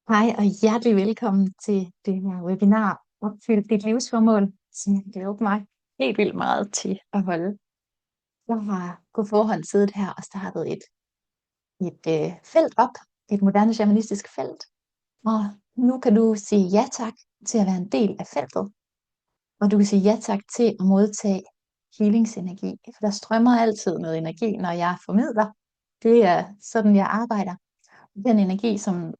Hej og hjertelig velkommen til det her webinar Opfyld dit livsformål, som jeg glæder mig helt vildt meget til at holde. Jeg har på forhånd siddet her og startet et felt op, et moderne shamanistisk felt, og nu kan du sige ja tak til at være en del af feltet, og du kan sige ja tak til at modtage healingsenergi, for der strømmer altid noget energi, når jeg formidler. Det er sådan, jeg arbejder. Den energi, som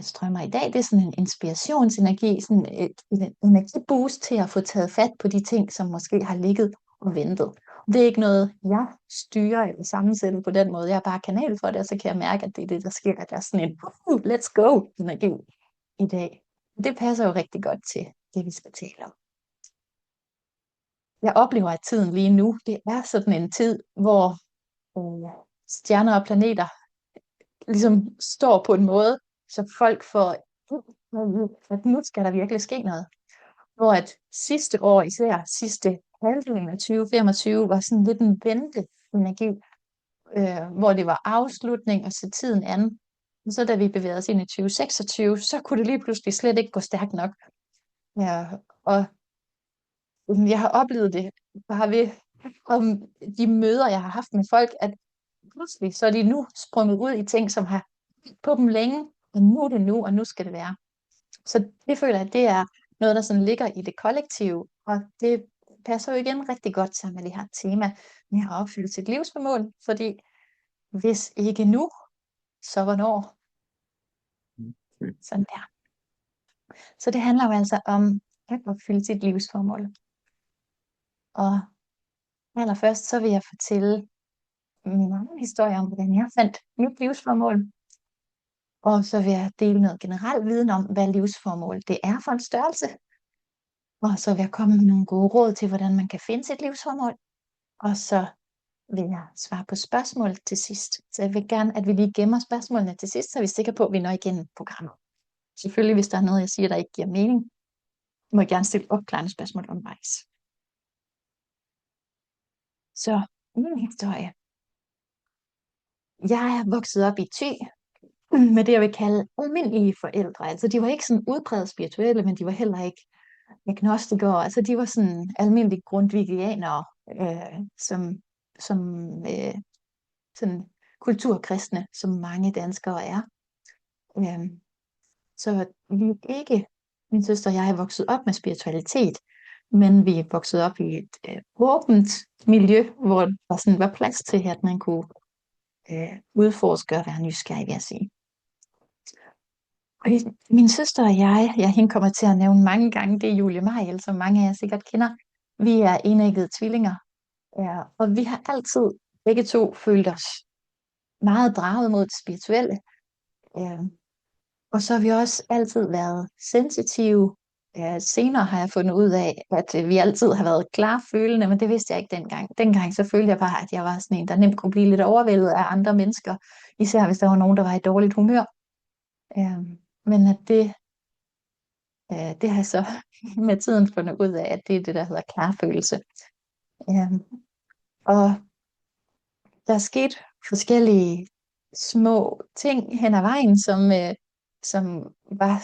strømmer i dag, det er sådan en inspirationsenergi, sådan et energiboost til at få taget fat på de ting, som måske har ligget og ventet. Det er ikke noget, jeg styrer eller sammensætter på den måde. Jeg er bare kanal for det, og så kan jeg mærke, at det er det, der sker. At der er sådan en let's go energi i dag. Det passer jo rigtig godt til det, vi skal tale om. Jeg oplever, at tiden lige nu, det er sådan en tid, hvor stjerner og planeter ligesom står på en måde, så folk får, at nu skal der virkelig ske noget. Hvor at sidste år, især sidste halvdelen af 2025, var sådan lidt en vente energi, hvor det var afslutning og så tiden an. Og så da vi bevægede os ind i 2026, så kunne det lige pludselig slet ikke gå stærkt nok. Ja, og jeg har oplevet det bare ved om de møder, jeg har haft med folk, at pludselig så er de nu sprunget ud i ting, som har på dem længe, og nu er det nu, og nu skal det være. Så det føler jeg, at det er noget, der sådan ligger i det kollektive, og det passer jo igen rigtig godt sammen med det her tema med at opfylde sit livsformål, fordi hvis ikke nu, så hvornår? Sådan der. Så det handler jo altså om at opfylde sit livsformål. Og allerførst så vil jeg fortælle min egen historie om, hvordan jeg fandt mit livsformål. Og så vil jeg dele noget generel viden om, hvad livsformål det er for en størrelse. Og så vil jeg komme med nogle gode råd til, hvordan man kan finde sit livsformål. Og så vil jeg svare på spørgsmål til sidst. Så jeg vil gerne, at vi lige gemmer spørgsmålene til sidst, så er vi sikre på, at vi når igennem programmet. Selvfølgelig, hvis der er noget, jeg siger, der ikke giver mening, må jeg gerne stille opklarende spørgsmål undervejs. Så min historie. Jeg er vokset op i Thy med det, jeg vil kalde almindelige forældre. Altså, de var ikke sådan udpræget spirituelle, men de var heller ikke agnostikere. Altså, de var sådan almindelige grundtvigianere, som øh, sådan kulturkristne, som mange danskere er. Så vi er ikke, min søster og jeg er vokset op med spiritualitet, men vi er vokset op i et åbent miljø, hvor der sådan var plads til, at man kunne udforske og være nysgerrig, vil jeg sige. Og min søster og jeg hende kommer til at nævne mange gange, det er Julie Mariel, som mange af jer sikkert kender. Vi er enæggede tvillinger, og vi har altid begge to følt os meget draget mod det spirituelle. Og så har vi også altid været sensitive. Senere har jeg fundet ud af, at vi altid har været klarfølende, men det vidste jeg ikke dengang. Dengang så følte jeg bare, at jeg var sådan en, der nemt kunne blive lidt overvældet af andre mennesker, især hvis der var nogen, der var i dårligt humør. Men at det har jeg så med tiden fundet ud af, at det er det, der hedder klarfølelse. Og der er sket forskellige små ting hen ad vejen, som var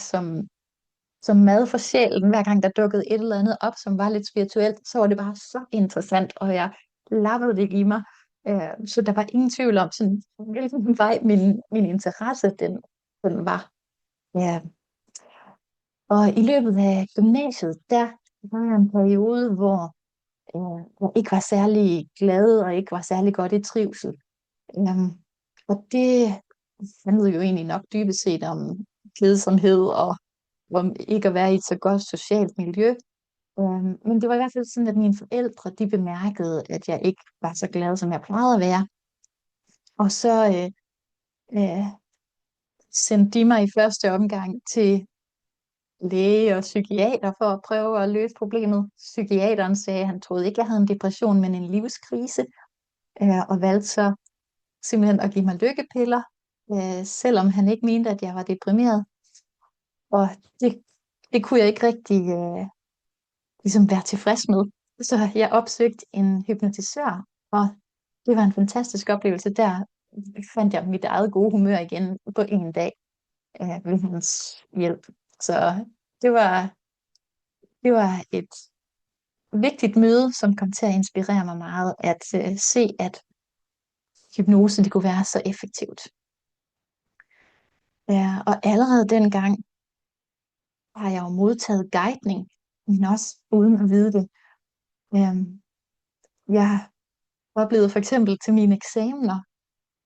som mad for sjælen. Hver gang der dukkede et eller andet op, som var lidt spirituelt, så var det bare så interessant, og jeg lappede det i mig. Så der var ingen tvivl om, sådan, hvilken vej min interesse den var. Ja. Og i løbet af gymnasiet, der var jeg en periode, hvor jeg ikke var særlig glad og ikke var særlig godt i trivsel. Og det handlede jo egentlig nok dybest set om kedsomhed og om ikke at være i et så godt socialt miljø. Men det var i hvert fald sådan, at mine forældre, de bemærkede, at jeg ikke var så glad, som jeg plejede at være. Og så øh, sendte de mig i første omgang til læge og psykiater for at prøve at løse problemet. Psykiateren sagde, at han troede ikke, jeg havde en depression, men en livskrise, og valgte så simpelthen at give mig lykkepiller, selvom han ikke mente, at jeg var deprimeret. Og det kunne jeg ikke rigtig ligesom være tilfreds med. Så jeg opsøgte en hypnotisør, og det var en fantastisk oplevelse. Der fandt jeg mit eget gode humør igen på en dag. ved hans hjælp. Så det var, det var et vigtigt møde, som kom til at inspirere mig meget, at se, at hypnose det kunne være så effektivt. Ja, og allerede dengang har jeg jo modtaget guidning, men også uden at vide det. Øhm, jeg oplevede for eksempel til mine eksamener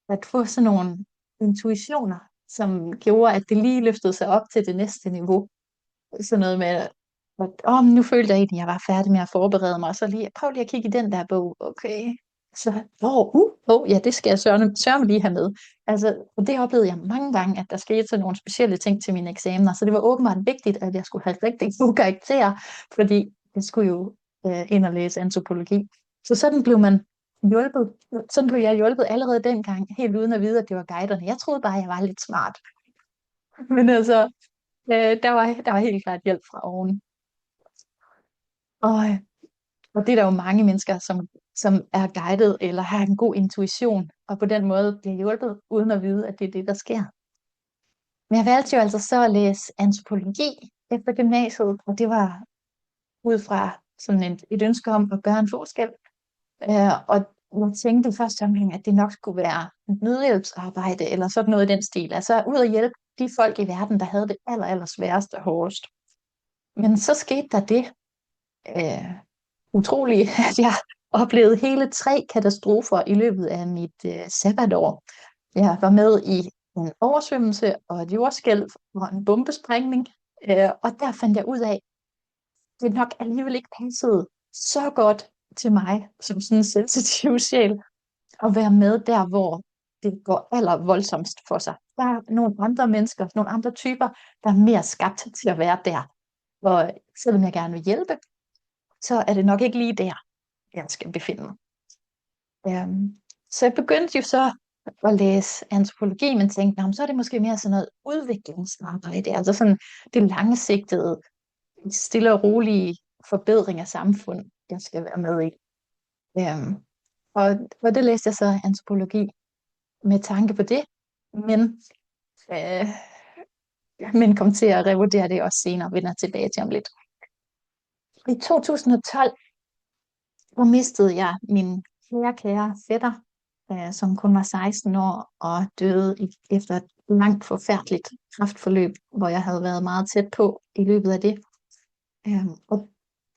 at få sådan nogle intuitioner, som gjorde, at det lige løftede sig op til det næste niveau. Sådan noget med, at nu følte jeg egentlig, at jeg var færdig med at forberede mig, og så lige, prøv lige at kigge i den der bog, okay. Så, ja, det skal jeg sørge lige have med. Altså, og det oplevede jeg mange gange, at der skete sådan nogle specielle ting til mine eksamener, så det var åbenbart vigtigt, at jeg skulle have rigtig gode karakterer, fordi jeg skulle jo ind og læse antropologi. Så sådan blev man hjulpet. Sådan blev jeg hjulpet allerede dengang, helt uden at vide, at det var guiderne. Jeg troede bare, at jeg var lidt smart. Men altså, der var helt klart hjælp fra oven. Og, og det er der jo mange mennesker, som er guidet eller har en god intuition, og på den måde bliver hjulpet, uden at vide, at det er det, der sker. Men jeg valgte jo altså så at læse antropologi efter gymnasiet, og det var ud fra sådan et ønske om at gøre en forskel. Og jeg tænkte i første omgang, at det nok skulle være nødhjælpsarbejde eller sådan noget i den stil. Altså ud at hjælpe de folk i verden, der havde det aller sværeste og hårdest. Men så skete der det utrolige, at jeg oplevede hele 3 katastrofer i løbet af mit sabbatår. Jeg var med i en oversvømmelse og et jordskælv og en bombesprængning, og der fandt jeg ud af, at det nok alligevel ikke passede så godt til mig som sådan en sensitiv sjæl at være med der, hvor det går allervoldsomst for sig. Der er nogle andre mennesker, nogle andre typer, der er mere skabt til at være der. Og selvom jeg gerne vil hjælpe, så er det nok ikke lige der, jeg skal befinde mig. Så jeg begyndte jo så at læse antropologi, men tænkte, så er det måske mere sådan noget udviklingsarbejde, altså sådan det langsigtede, stille og rolige forbedring af samfund, jeg skal være med i. Og det læste jeg så antropologi med tanke på det, men, øh, men kom til at revurdere det også senere, vender tilbage til om lidt. I 2012 mistede jeg min kære fætter, som kun var 16 år og døde efter et langt forfærdeligt kræftforløb, hvor jeg havde været meget tæt på i løbet af det.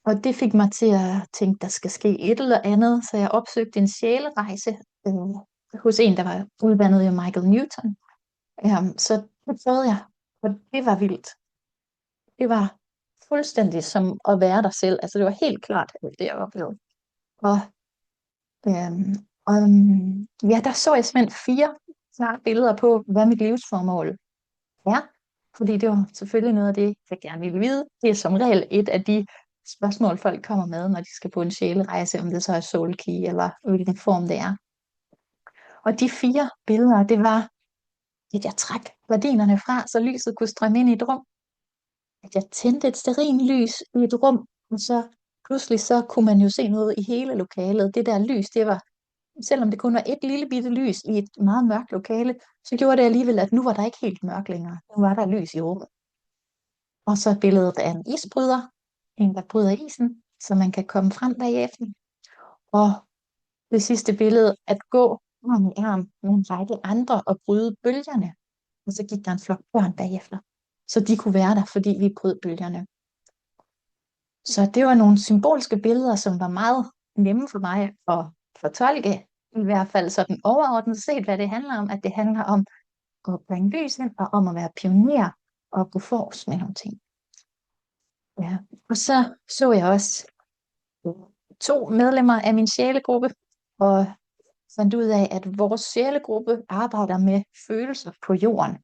Og det fik mig til at tænke, der skal ske et eller andet, så jeg opsøgte en sjælerejse hos en, der var uddannet i Michael Newton. Så det prøvede jeg, og det var vildt. Det var fuldstændig som at være der selv. Altså det var helt klart det, jeg oplevede. Og ja, der så jeg simpelthen 4 klare billeder på, hvad mit livsformål er. Fordi det var selvfølgelig noget af det, jeg gerne ville vide. Det er som regel et af de spørgsmål, folk kommer med, når de skal på en sjælerejse, om det så er soul key, eller hvilken form det er. Og de 4 billeder, det var, at jeg trak gardinerne fra, så lyset kunne strømme ind i et rum. At jeg tændte et stearinlys i et rum, og så pludselig så kunne man jo se noget i hele lokalet. Det der lys, det var, selvom det kun var et lille bitte lys i et meget mørkt lokale, så gjorde det alligevel, at nu var der ikke helt mørkt længere. Nu var der lys i rummet. Og så billedet af en isbryder, en der bryder isen, så man kan komme frem bagefter. Og det sidste billede, at gå arm i arm med en række andre og bryde bølgerne. Og så gik der en flok børn bagefter. Så de kunne være der, fordi vi brød bølgerne. Så det var nogle symbolske billeder, som var meget nemme for mig at fortolke. I hvert fald sådan overordnet set, hvad det handler om. At det handler om at bringe lys ind, og om at være pioner og gå forrest med nogle ting. Ja. Og så jeg også 2 medlemmer af min sjælegruppe, og fandt ud af, at vores sjælegruppe arbejder med følelser på jorden.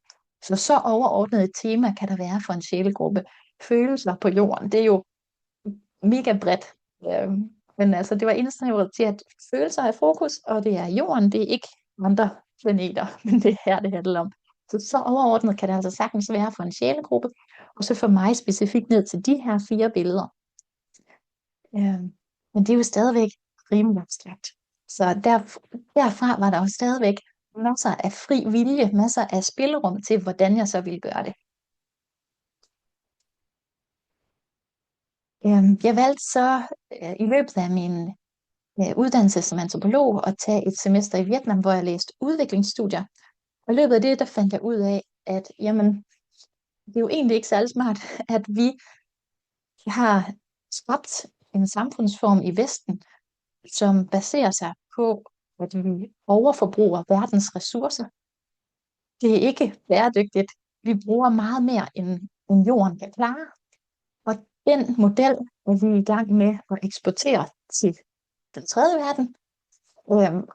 Så overordnet et tema kan der være for en sjælegruppe. Følelser på jorden, det er jo mega bredt. Men altså, det var indsnævret til, at følelser er fokus, og det er jorden, det er ikke andre planeter, men det er her, det handler om. Så overordnet kan det altså sagtens være for en sjælegruppe, og så for mig specifikt ned til de her 4 billeder. Men det er jo stadigvæk rimelig abstrakt. Så derfra var der jo stadigvæk masser af fri vilje, masser af spillerum til, hvordan jeg så ville gøre det. Jeg valgte så i løbet af min uddannelse som antropolog at tage et semester i Vietnam, hvor jeg læste udviklingsstudier. Og i løbet af det, der fandt jeg ud af, at jamen, det er jo egentlig ikke særlig smart, at vi har skabt en samfundsform i Vesten, som baserer sig på, at vi overforbruger verdens ressourcer. Det er ikke bæredygtigt. Vi bruger meget mere, end jorden kan klare. Og den model er vi i gang med at eksportere til den tredje verden.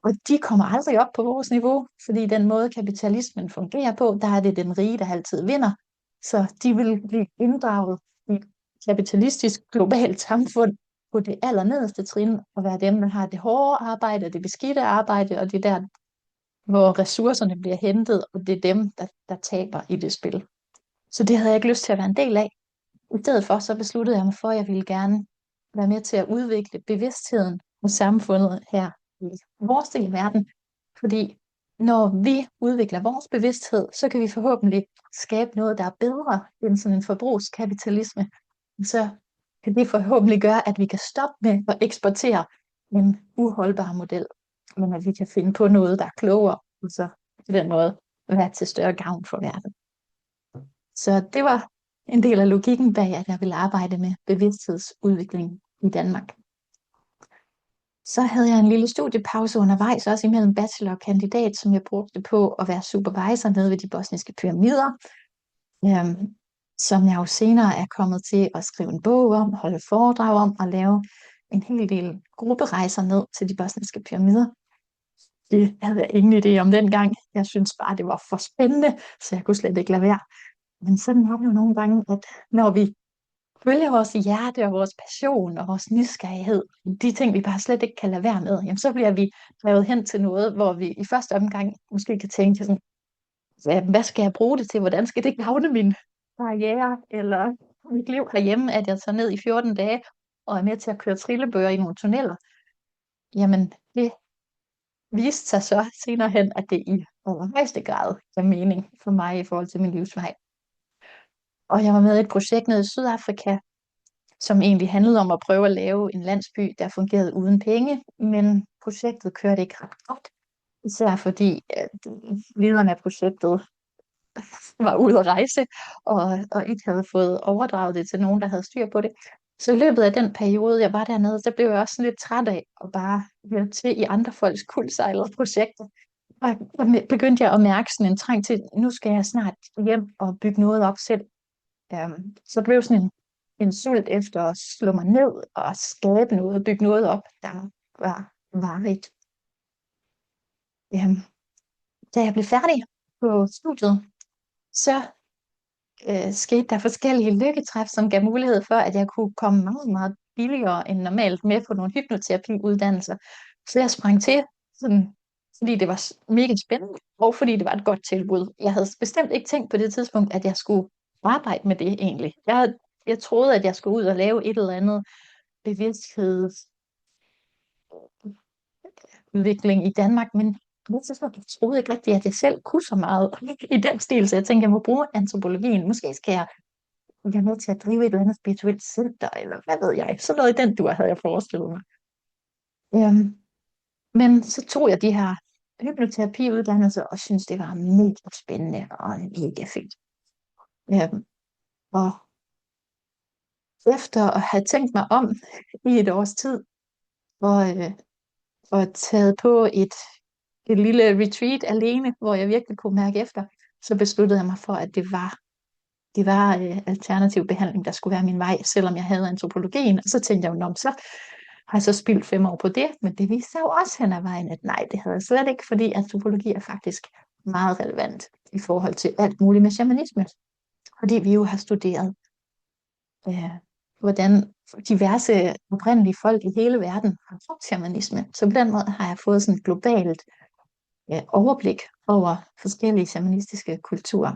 Og de kommer aldrig op på vores niveau, fordi den måde kapitalismen fungerer på, der er det den rige, der altid vinder. Så de vil blive inddraget i et kapitalistisk globalt samfund på det allernederste trin, og være dem, der har det hårde arbejde, det beskidte arbejde, og det der, hvor ressourcerne bliver hentet, og det er dem, der taber i det spil. Så det havde jeg ikke lyst til at være en del af. I stedet for så besluttede jeg mig for, at jeg ville gerne være med til at udvikle bevidstheden hos samfundet her i vores del af verden. Fordi når vi udvikler vores bevidsthed, så kan vi forhåbentlig skabe noget, der er bedre end sådan en forbrugskapitalisme. Så kan det forhåbentlig gøre, at vi kan stoppe med at eksportere en uholdbar model, men at vi kan finde på noget, der er klogere, og så på den måde være til større gavn for verden. Så det var en del af logikken bag, at jeg ville arbejde med bevidsthedsudvikling i Danmark. Så havde jeg en lille studiepause undervejs, også imellem bachelor og kandidat, som jeg brugte på at være supervisor nede ved de bosniske pyramider, som jeg jo senere er kommet til at skrive en bog om, holde foredrag om og lave en hel del grupperejser ned til de bosniske pyramider. Det havde jeg ingen idé om dengang. Jeg synes bare, det var for spændende, så jeg kunne slet ikke lade være. Men sådan er det jo nogle gange, at når vi følger vores hjerte og vores passion og vores nysgerrighed, de ting, vi bare slet ikke kan lade være med, jamen så bliver vi drevet hen til noget, hvor vi i første omgang måske kan tænke sådan, hvad skal jeg bruge det til? Hvordan skal det gavne min karriere eller mit liv herhjemme, at jeg tager ned i 14 dage og er med til at køre trillebøger i nogle tunneller? Jamen, det viste sig så senere hen, at det i allerhøjeste grad gav mening for mig i forhold til min livsvej. Og jeg var med i et projekt nede i Sydafrika, som egentlig handlede om at prøve at lave en landsby, der fungerede uden penge, men projektet kørte ikke ret godt. Især fordi lederne af projektet var ude at rejse, og ikke havde fået overdraget det til nogen, der havde styr på det. Så i løbet af den periode, jeg var dernede, så blev jeg også sådan lidt træt af at bare hjælpe til i andre folks kuldsejlede projekter. Og begyndte jeg at mærke sådan en trang til, nu skal jeg snart hjem og bygge noget op selv. Så det blev sådan en sult efter at slå mig ned og skabe noget, bygge noget op, der var varigt. Da jeg blev færdig på studiet, så skete der forskellige lykketræf, som gav mulighed for, at jeg kunne komme meget, meget billigere end normalt med på nogle hypnoterapiuddannelser. Så jeg sprang til, sådan, fordi det var mega spændende, og fordi det var et godt tilbud. Jeg havde bestemt ikke tænkt på det tidspunkt, at jeg skulle arbejde med det egentlig. Jeg troede, at jeg skulle ud og lave et eller andet bevidsthedsudvikling i Danmark, men jeg troede ikke rigtigt, at jeg selv kunne så meget i den stil, så jeg tænkte, at jeg må bruge antropologien. Måske skal jeg være med til at drive et eller andet spirituelt center, eller hvad ved jeg. Så noget i den dur havde jeg forestillet mig. Men så tog jeg de her hypnoterapiuddannelser, og synes det var mega spændende og mega fedt. Og efter at have tænkt mig om i et års tid, og taget på et lille retreat alene, hvor jeg virkelig kunne mærke efter, så besluttede jeg mig for, at det var alternativ behandling, der skulle være min vej, selvom jeg havde antropologien. Og så tænkte jeg jo, så har jeg så spildt 5 år på det, men det viste sig jo også hen ad vejen, at nej, det havde jeg slet ikke, fordi antropologi er faktisk meget relevant i forhold til alt muligt med shamanisme. Fordi vi jo har studeret, hvordan diverse oprindelige folk i hele verden har brugt shamanisme. Så på den måde har jeg fået sådan et globalt overblik over forskellige shamanistiske kulturer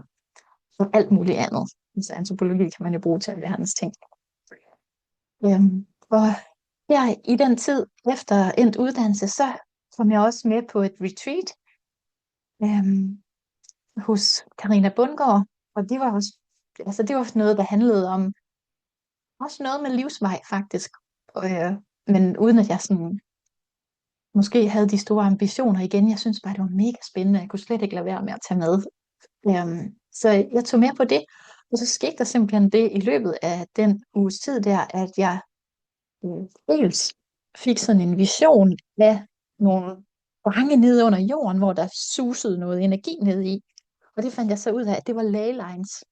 og alt muligt andet. Så antropologi kan man jo bruge til alverdens ting. Og der i den tid efter endt uddannelse, så kom jeg også med på et retreat, øhm, hos Karina Bundgaard, og det var også, altså det var noget, der handlede om også noget med livsvej faktisk, men uden at jeg sådan måske havde de store ambitioner igen. Jeg synes bare, det var mega spændende. Jeg kunne slet ikke lade være med at tage med. Så jeg tog med på det, og så skete der simpelthen det i løbet af den uges tid der, at jeg dels fik sådan en vision af nogle gange nede under jorden, hvor der susede noget energi ned i. Og det fandt jeg så ud af, at det var ley lines.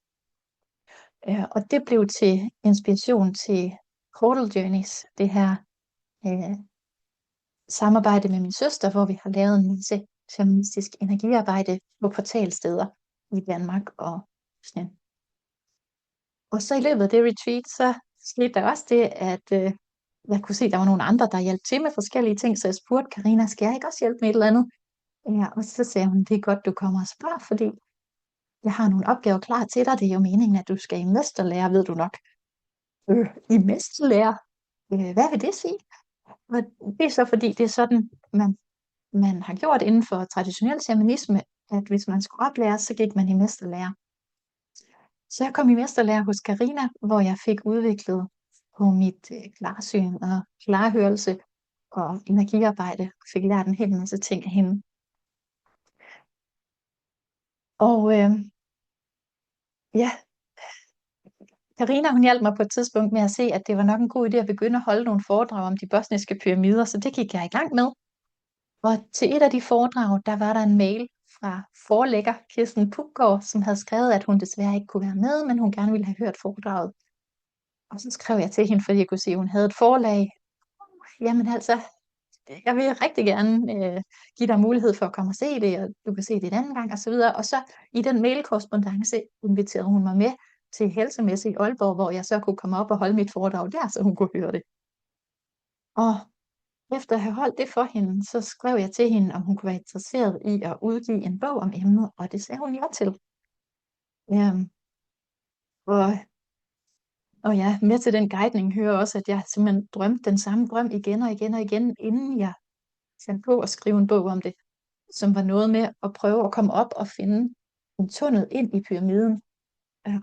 Og det blev til inspiration til Portal Journeys, det her øh, samarbejde med min søster, hvor vi har lavet en masse feministisk energiarbejde på portalsteder i Danmark og sådan. Og så i løbet af det retreat, så skete der også det, at jeg kunne se, at der var nogle andre, der hjalp til med forskellige ting, så jeg spurgte Karina, skal jeg ikke også hjælpe med et eller andet? Ja, og så sagde hun, det er godt, du kommer og spørger, fordi jeg har nogle opgaver klar til dig. Det er jo meningen, at du skal i mesterlære, ved du nok. I mesterlære? Hvad vil det sige? Og det er så fordi, det er sådan, man har gjort inden for traditionel shamanisme, at hvis man skulle oplære, så gik man i mesterlære. Så jeg kom i mesterlære hos Karina, hvor jeg fik udviklet på mit klarsyn og klarhørelse og energiarbejde. Fik lært en hel masse ting af hende. Og ja, Karina hun hjalp mig på et tidspunkt med at se, at det var nok en god idé at begynde at holde nogle foredrag om de bosniske pyramider, så det gik jeg i gang med. Og til et af de foredrag, der var der en mail fra forlægger Kirsten Puggaard, som havde skrevet, at hun desværre ikke kunne være med, men hun gerne ville have hørt foredraget. Og så skrev jeg til hende, fordi jeg kunne se, at hun havde et forlag. Jamen altså, jeg vil rigtig gerne give dig mulighed for at komme og se det, og du kan se det en anden gang, og så videre. Og så i den mailkorrespondance inviterede hun mig med til helsemesse i Aalborg, hvor jeg så kunne komme op og holde mit foredrag der, så hun kunne høre det. Og efter at have holdt det for hende, så skrev jeg til hende, om hun kunne være interesseret i at udgive en bog om emnet, og det sagde hun ja til. Øhm, og, og ja, med til den guidning hører også, at jeg simpelthen drømte den samme drøm igen og igen og igen, inden jeg fandt på at skrive en bog om det, som var noget med at prøve at komme op og finde en tunnel ind i pyramiden.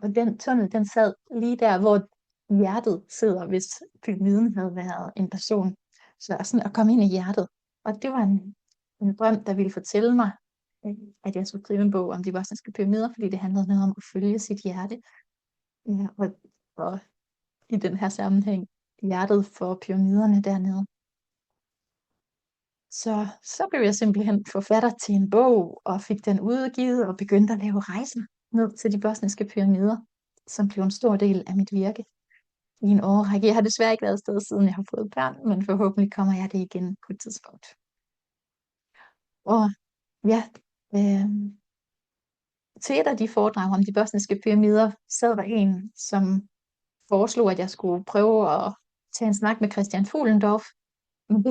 Og den tunnel, den sad lige der, hvor hjertet sidder, hvis pyramiden havde været en person. Så sådan at komme ind i hjertet. Og det var en drøm, der ville fortælle mig, at jeg skulle skrive en bog om de bosniske pyramider, fordi det handlede noget om at følge sit hjerte. Ja, og i den her sammenhæng, hjertet for pyramiderne dernede. Så blev jeg simpelthen forfatter til en bog, og fik den udgivet, og begyndte at lave rejser ned til de bosniske pyramider, som blev en stor del af mit virke i en årrække. Jeg har desværre ikke været afsted, siden jeg har fået børn, men forhåbentlig kommer jeg det igen på et tidspunkt. Og ja, til et af de foredrag om de bosniske pyramider, sad der en, som foreslog, at jeg skulle prøve at tage en snak med Christian Fuhlendorf. Men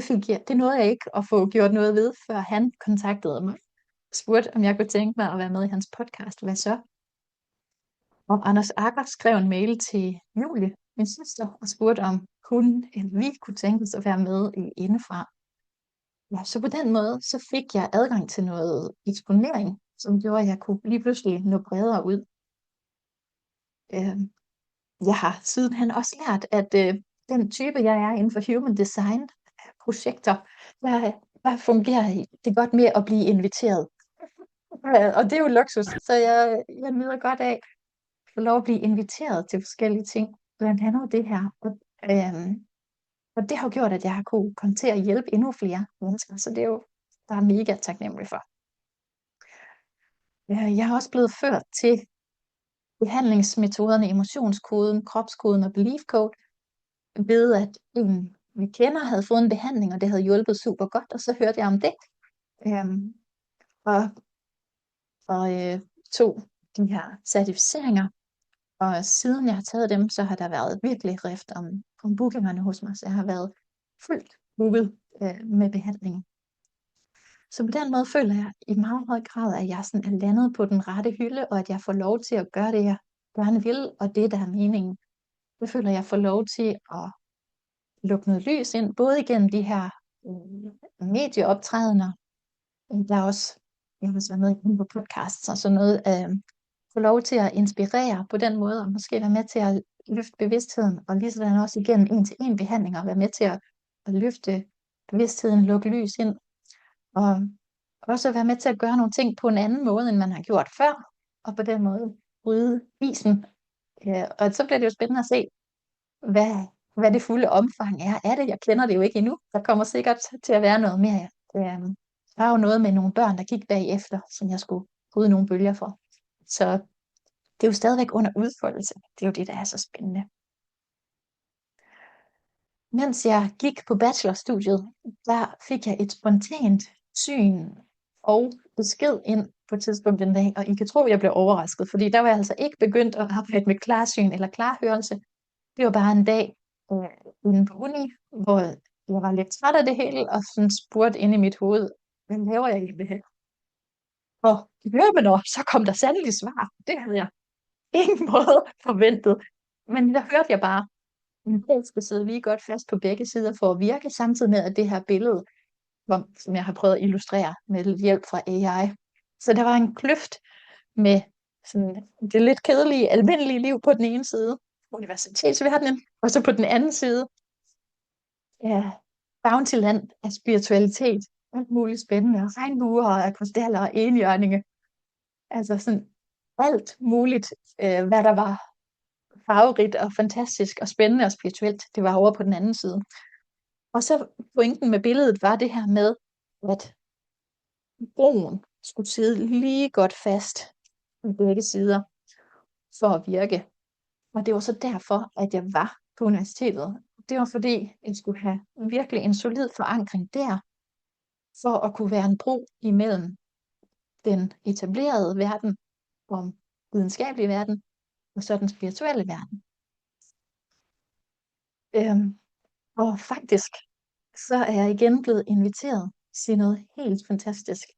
det nåede jeg ikke at få gjort noget ved, før han kontaktede mig og spurgte, om jeg kunne tænke mig at være med i hans podcast. Hvad så? Og Anders Agger skrev en mail til Julie, min søster, og spurgte, om hun eller vi kunne tænke os at være med i Indefra. Ja, så på den måde, så fik jeg adgang til noget eksponering, som gjorde, at jeg kunne lige pludselig nå bredere ud. Øh, Jeg har sidenhen også lært, at den type, jeg er inden for human design projekter, der fungerer det godt med at blive inviteret. Og det er jo luksus, så jeg nyder godt af at få lov at blive inviteret til forskellige ting, blandt andet det her. Og det har jo gjort, at jeg har kunne komme til at hjælpe endnu flere mennesker, så det er jo, der er mega taknemmelig for. Jeg har også blevet ført til behandlingsmetoderne, emotionskoden, kropskoden og belief code, ved at en vi kender havde fået en behandling, og det havde hjulpet super godt, og så hørte jeg om det. Øhm, og tog de her certificeringer, og siden jeg har taget dem, så har der været virkelig rift om bookingerne hos mig, så jeg har været fuldt booket med behandlingen. Så på den måde føler jeg i meget høj grad, at jeg sådan er landet på den rette hylde, og at jeg får lov til at gøre det, jeg gerne vil, og det, der er meningen. Det føler jeg får lov til at lukke noget lys ind, både igennem de her medieoptrædener, der er også jeg har også været med på podcasts og sådan noget, få lov til at inspirere på den måde, og måske være med til at løfte bevidstheden, og lige sådan også igennem en-til-en behandlinger, være med til at løfte bevidstheden, lukke lys ind, og også være med til at gøre nogle ting på en anden måde, end man har gjort før, og på den måde bryde isen. Og så bliver det jo spændende at se, hvad, hvad det fulde omfang er af det. Jeg kender det jo ikke endnu. Der kommer sikkert til at være noget mere. Der er jo noget med nogle børn, der gik bagefter, som jeg skulle bryde nogle bølger for. Så det er jo stadigvæk under udfoldelse. Det er jo det, der er så spændende. Mens jeg gik på bachelorstudiet, der fik jeg et spontant syn og besked ind på et tidspunkt en dag, og I kan tro, at jeg blev overrasket, fordi der var jeg altså ikke begyndt at arbejde med klarsyn eller klarhørelse. Det var bare en dag inde på uni, hvor jeg var lidt træt af det hele, og sådan spurgte ind i mit hoved, hvad laver jeg egentlig her? Og hør med når, så kom der sandelig svar. Det havde jeg ingen måde forventet. Men der hørte jeg bare, en bro skal sidde lige godt fast på begge sider for at virke, samtidig med, at det her billede, som jeg har prøvet at illustrere med lidt hjælp fra AI. Så der var en kløft med sådan det lidt kedelige, almindelige liv på den ene side, universitetsverdenen, og så på den anden side, ja, Bountyland af spiritualitet, alt muligt spændende, og regnbuer og krystaller og enhjørninge. Altså sådan alt muligt, hvad der var farverigt og fantastisk og spændende og spirituelt, det var over på den anden side. Og så pointen med billedet var det her med, at broen skulle sidde lige godt fast på begge sider for at virke. Og det var så derfor, at jeg var på universitetet. Det var fordi, jeg skulle have virkelig en solid forankring der, for at kunne være en bro imellem den etablerede verden og videnskabelige verden, og så den spirituelle verden. Og faktisk, så er jeg igen blevet inviteret til noget helt fantastisk.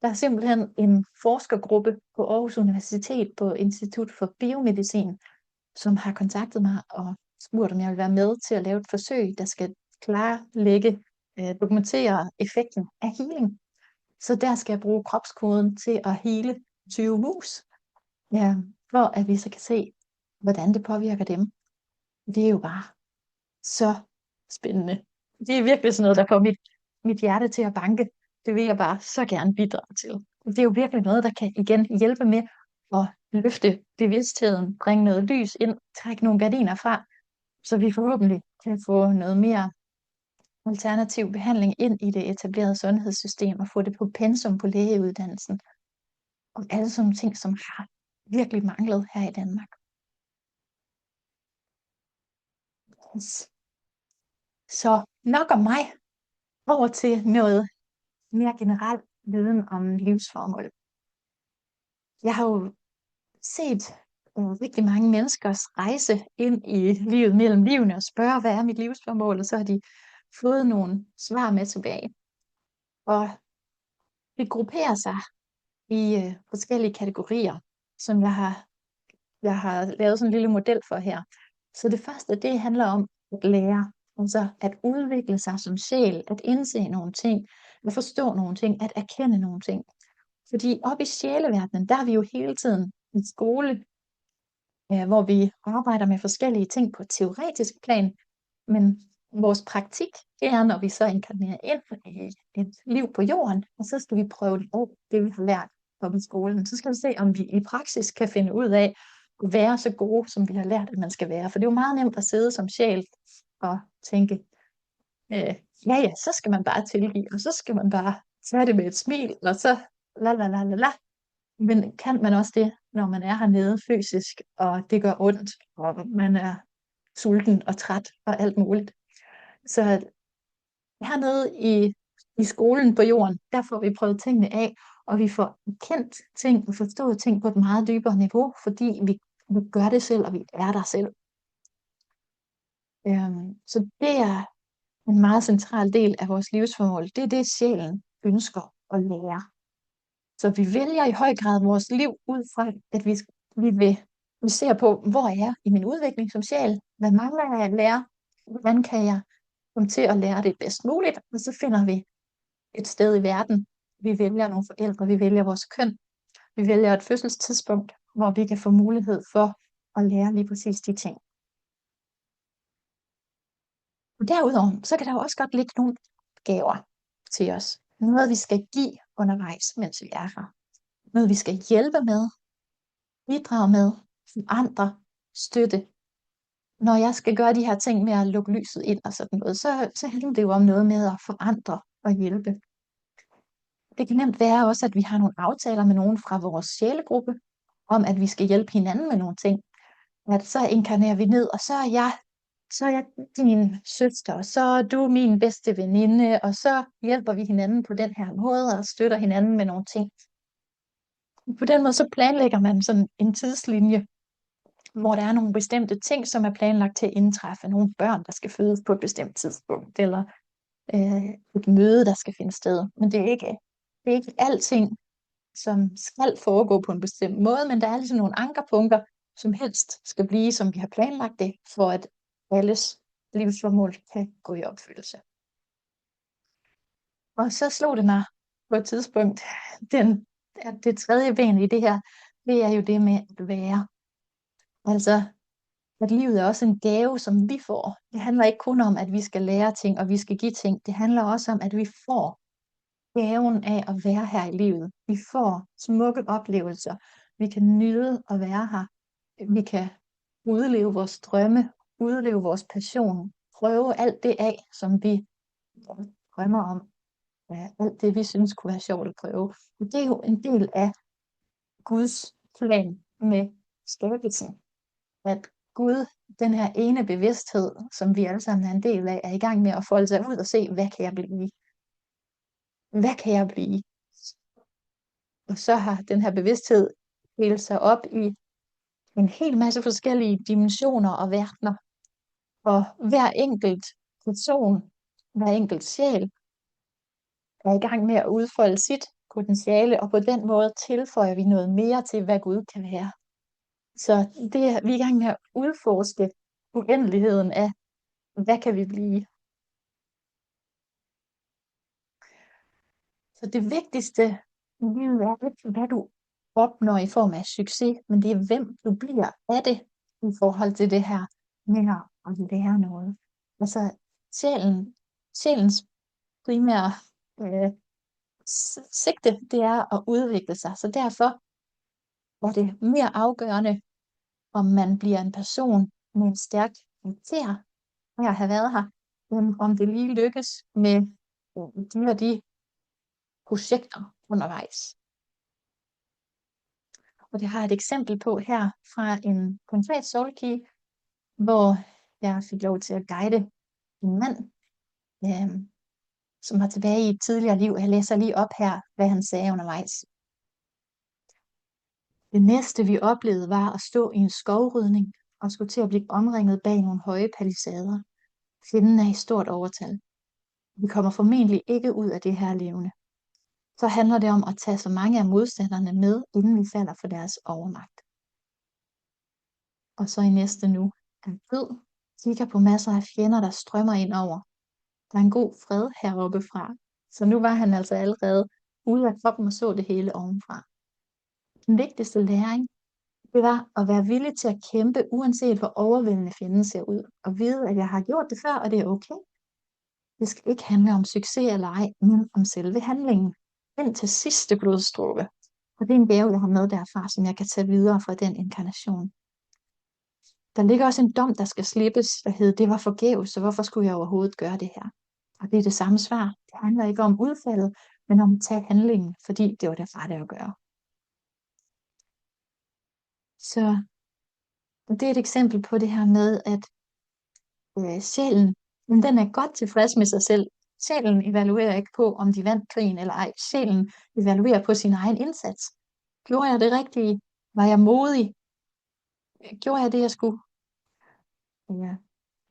Der er simpelthen en forskergruppe på Aarhus Universitet på Institut for Biomedicin, som har kontaktet mig og spurgt, om jeg vil være med til at lave et forsøg, der skal klarlægge, dokumentere effekten af healing. Så der skal jeg bruge kropskoden til at hele 20 mus, ja, for at vi så kan se, hvordan det påvirker dem. Det er jo bare så spændende. Det er virkelig sådan noget, der får mit hjerte til at banke. Det vil jeg bare så gerne bidrage til. Det er jo virkelig noget, der kan igen hjælpe med at løfte bevidstheden, bringe noget lys ind, trække nogle gardiner fra, så vi forhåbentlig kan få noget mere alternativ behandling ind i det etablerede sundhedssystem og få det på pensum på lægeuddannelsen. Og alle sådan nogle ting, som har virkelig manglet her i Danmark. Yes. Så nok om mig. Over til noget mere generel viden om livsformål. Jeg har jo set rigtig mange menneskers rejse ind i livet mellem livene og spørge, hvad er mit livsformål? Og så har de fået nogle svar med tilbage. Og det grupperer sig i forskellige kategorier, som jeg har lavet sådan en lille model for her. Så det første, det handler om at lære, altså at udvikle sig som sjæl, at indse nogle ting, at forstå nogle ting, at erkende nogle ting. Fordi oppe i sjæleverdenen, der er vi jo hele tiden i skole, hvor vi arbejder med forskellige ting på et teoretisk plan, men vores praktik, det er, når vi så inkarnerer ind i et liv på jorden, og så skal vi prøve det vi har lært oppe i skolen. Så skal vi se, om vi i praksis kan finde ud af at være så gode, som vi har lært, at man skal være. For det er jo meget nemt at sidde som sjæl og tænke, ja, så skal man bare tilgive, og så skal man bare tage det med et smil, og så la. Men kan man også det, når man er hernede fysisk, og det gør ondt, og man er sulten og træt og alt muligt. Så hernede i skolen på jorden, der får vi prøvet tingene af, og vi får kendt ting og forstået ting på et meget dybere niveau, fordi vi gør det selv, og vi er der selv. Så det er en meget central del af vores livsformål. Det er det, sjælen ønsker at lære. Så vi vælger i høj grad vores liv ud fra, at vi ser på, hvor er jeg i min udvikling som sjæl? Hvad mangler jeg at lære? Hvordan kan jeg komme til at lære det bedst muligt? Og så finder vi et sted i verden, Vi vælger nogle forældre, vi vælger vores køn, vi vælger et fødselstidspunkt, hvor vi kan få mulighed for at lære lige præcis de ting. Og derudover, så kan der jo også godt ligge nogle gaver til os. Noget, vi skal give undervejs, mens vi er her. Noget, vi skal hjælpe med, bidrage med, forandre, støtte. Når jeg skal gøre de her ting med at lukke lyset ind og sådan noget, så handler det jo om noget med at forandre og hjælpe. Det kan nemt være også, at vi har nogle aftaler med nogen fra vores sjælegruppe, om at vi skal hjælpe hinanden med nogle ting. At så inkarnerer vi ned, og så er jeg din søster, og så er du min bedste veninde, og så hjælper vi hinanden på den her måde, og støtter hinanden med nogle ting. På den måde så planlægger man sådan en tidslinje, hvor der er nogle bestemte ting, som er planlagt til at indtræffe. Nogle børn, der skal fødes på et bestemt tidspunkt, eller et møde, der skal finde sted. Men det er ikke alting, som skal foregå på en bestemt måde, men der er ligesom nogle ankerpunkter, som helst skal blive, som vi har planlagt det, for at alles livsformål kan gå i opfyldelse. Og så slog det mig på et tidspunkt, at det tredje ben i det her, det er jo det med at være. Altså, at livet er også en gave, som vi får. Det handler ikke kun om, at vi skal lære ting, og vi skal give ting. Det handler også om, at vi får gaven af at være her i livet. Vi får smukke oplevelser. Vi kan nyde at være her. Vi kan udleve vores drømme, udleve vores passion, prøve alt det af, som vi drømmer om. Ja, alt det, vi synes kunne være sjovt at prøve. Og det er jo en del af Guds plan med skabelsen. At Gud, den her ene bevidsthed, som vi alle sammen er en del af, er i gang med at folde sig ud og se, hvad kan jeg blive? Hvad kan jeg blive? Og så har den her bevidsthed delt sig op i en hel masse forskellige dimensioner og verdener. Og hver enkelt person, hver enkelt sjæl, er i gang med at udfolde sit potentiale, og på den måde tilføjer vi noget mere til, hvad Gud kan være. Så vi er i gang med at udforske uendeligheden af, hvad kan vi blive? Så det vigtigste i livet er ikke, hvad du opnår i form af succes, men det er, hvem du bliver af det i forhold til det her med at lære noget. Altså sjælens primære sigte, det er at udvikle sig. Så derfor er det mere afgørende, om man bliver en person med en stærk karakter af at have været her, end om det lige lykkes med de og de projekter undervejs. Og det har jeg et eksempel på her fra en konkret soulkey, hvor jeg fik lov til at guide en mand, som var tilbage i et tidligere liv. Jeg læser lige op her, hvad han sagde undervejs. Det næste vi oplevede var at stå i en skovrydning og skulle til at blive omringet bag nogle høje palisader. Fjenden er i stort overtal. Vi kommer formentlig ikke ud af det her levende. Så handler det om at tage så mange af modstanderne med, inden vi falder for deres overmagt. Og så i næste nu. Han død, kigger på masser af fjender, der strømmer ind over. Der er en god fred heroppe fra. Så nu var han altså allerede ude af kroppen og så det hele ovenfra. Den vigtigste læring, det var at være villig til at kæmpe, uanset hvor overvældende fjenden ser ud. Og vide, at jeg har gjort det før, og det er okay. Det skal ikke handle om succes eller ej, men om selve handlingen. Den til sidste blodstråle. Og det er en gave, jeg har med derfra, som jeg kan tage videre fra den inkarnation. Der ligger også en dom, der skal slippes, der hedder, det var forgæves, så hvorfor skulle jeg overhovedet gøre det her? Og det er det samme svar. Det handler ikke om udfaldet, men om at tage handlingen, fordi det var det rette at gøre. Så det er et eksempel på det her med, at sjælen, den er godt tilfreds med sig selv. Sjælen evaluerer ikke på, om de vandt krigen eller ej. Sjælen evaluerer på sin egen indsats. Gjorde jeg det rigtige? Var jeg modig? Gjorde jeg det, jeg skulle? Ja.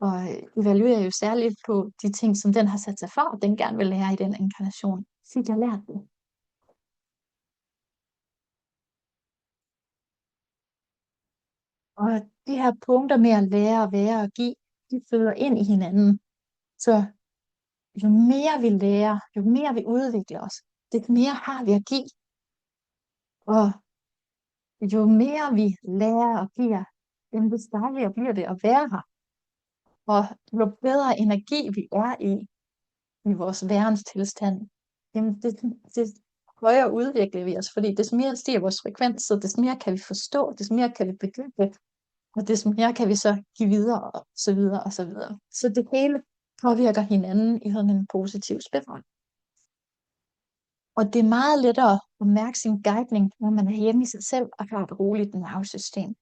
Og evaluerer jo særligt på de ting, som den har sat sig for, og den gerne vil lære i den inkarnation. Fik jeg lært det? Og de her punkter med at lære at være og give, de føder ind i hinanden. Så jo mere vi lærer, jo mere vi udvikler os, det mere har vi at give. Og jo mere vi lærer og giver, jo dejligere bliver det at være her. Og jo bedre energi vi er i vores værenstilstand, jamen det højere udvikler vi os, fordi des mere stiger vores frekvens, så des mere kan vi forstå, des mere kan vi begribe, og des mere kan vi så give videre, og så videre, og så videre. Så det hele påvirker hinanden i sådan en positiv spiral. Og det er meget lettere at mærke sin guidning, når man er hjemme i sig selv og har et roligt nervesystem.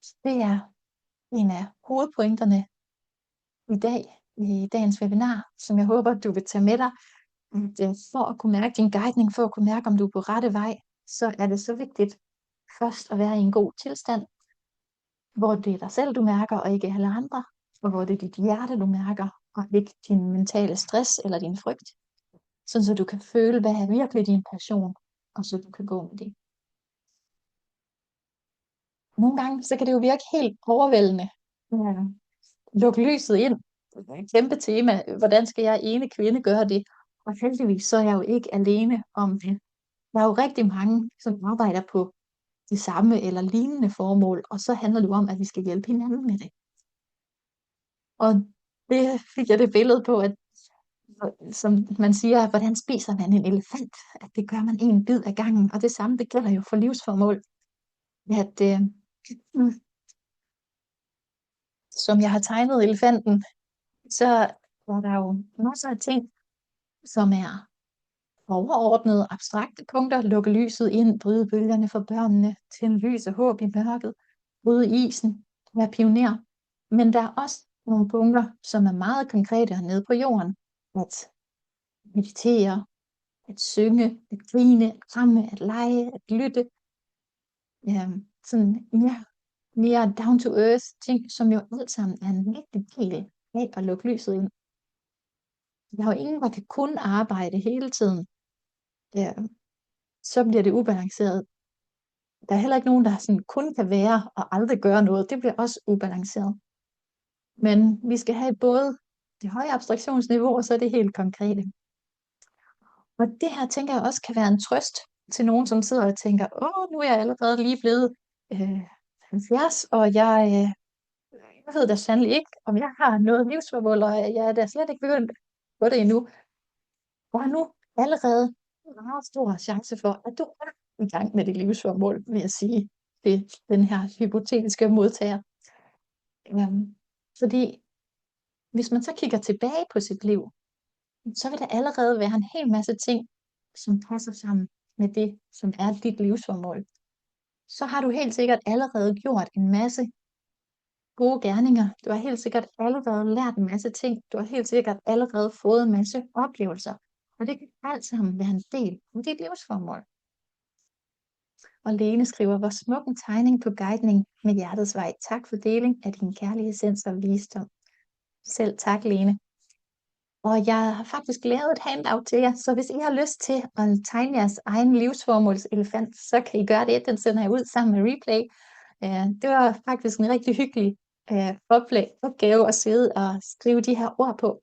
Så det er en af hovedpointerne i dag, i dagens webinar, som jeg håber, du vil tage med dig. For at kunne mærke din guidning, for at kunne mærke, om du er på rette vej, så er det så vigtigt først at være i en god tilstand, hvor det er dig selv, du mærker, og ikke alle andre, og hvor det er dit hjerte, du mærker, og ikke din mentale stress eller din frygt, sådan så du kan føle, hvad er virkelig din passion, og så du kan gå med det. Nogle gange, så kan det jo virke helt overvældende. Ja. Luk lyset ind. Et kæmpe tema. Hvordan skal jeg ene kvinde gøre det? Og heldigvis, så er jeg jo ikke alene om det. Der er jo rigtig mange, som arbejder på de samme eller lignende formål, og så handler det jo om, at vi skal hjælpe hinanden med det. Og det fik jeg det billede på, at som man siger, hvordan spiser man en elefant? At det gør man en bid ad gangen, og det samme, det gælder jo for livsformål. At, som jeg har tegnet elefanten, så er der jo masser af ting, som er overordnede, abstrakte punkter. Lukke lyset ind, bryde bølgerne for børnene, tænde lys og håb i mørket, bryde isen, være pioner. Men der er også nogle punkter, som er meget konkrete nede på jorden. At meditere, at synge, at grine, at kramme, at lege, at lytte. Sådan mere down to earth ting, som jo alt sammen er en vigtig del af at lukke lyset ind. Der er jo ingen, der kan kun arbejde hele tiden. Så bliver det ubalanceret. Der er heller ikke nogen, der sådan kun kan være og aldrig gøre noget. Det bliver også ubalanceret. Men vi skal have både det høje abstraktionsniveau, og så det helt konkrete. Og det her, tænker jeg også kan være en trøst til nogen, som sidder og tænker, nu er jeg allerede lige blevet 70, og jeg ved da sandelig ikke, om jeg har noget livsformål, og jeg er da slet ikke begyndt på det endnu. Der er nu allerede en meget stor chance for, at du er i gang med dit livsformål, vil jeg sige, til den her hypotetiske modtager. Fordi hvis man så kigger tilbage på sit liv, så vil der allerede være en hel masse ting, som passer sammen med det, som er dit livsformål. Så har du helt sikkert allerede gjort en masse gode gerninger. Du har helt sikkert allerede lært en masse ting. Du har helt sikkert allerede fået en masse oplevelser. Og det kan alt sammen være en del af dit livsformål. Og Lene skriver, hvor smuk en tegning på guidning med hjertets vej. Tak for deling af din kærlige essens og visdom. Selv tak, Lene. Og jeg har faktisk lavet et handout til jer, så hvis I har lyst til at tegne jeres egen livsformålselefant, så kan I gøre det. Den sender jeg ud sammen med replay. Det var faktisk en rigtig hyggelig opgave at sidde og skrive de her ord på.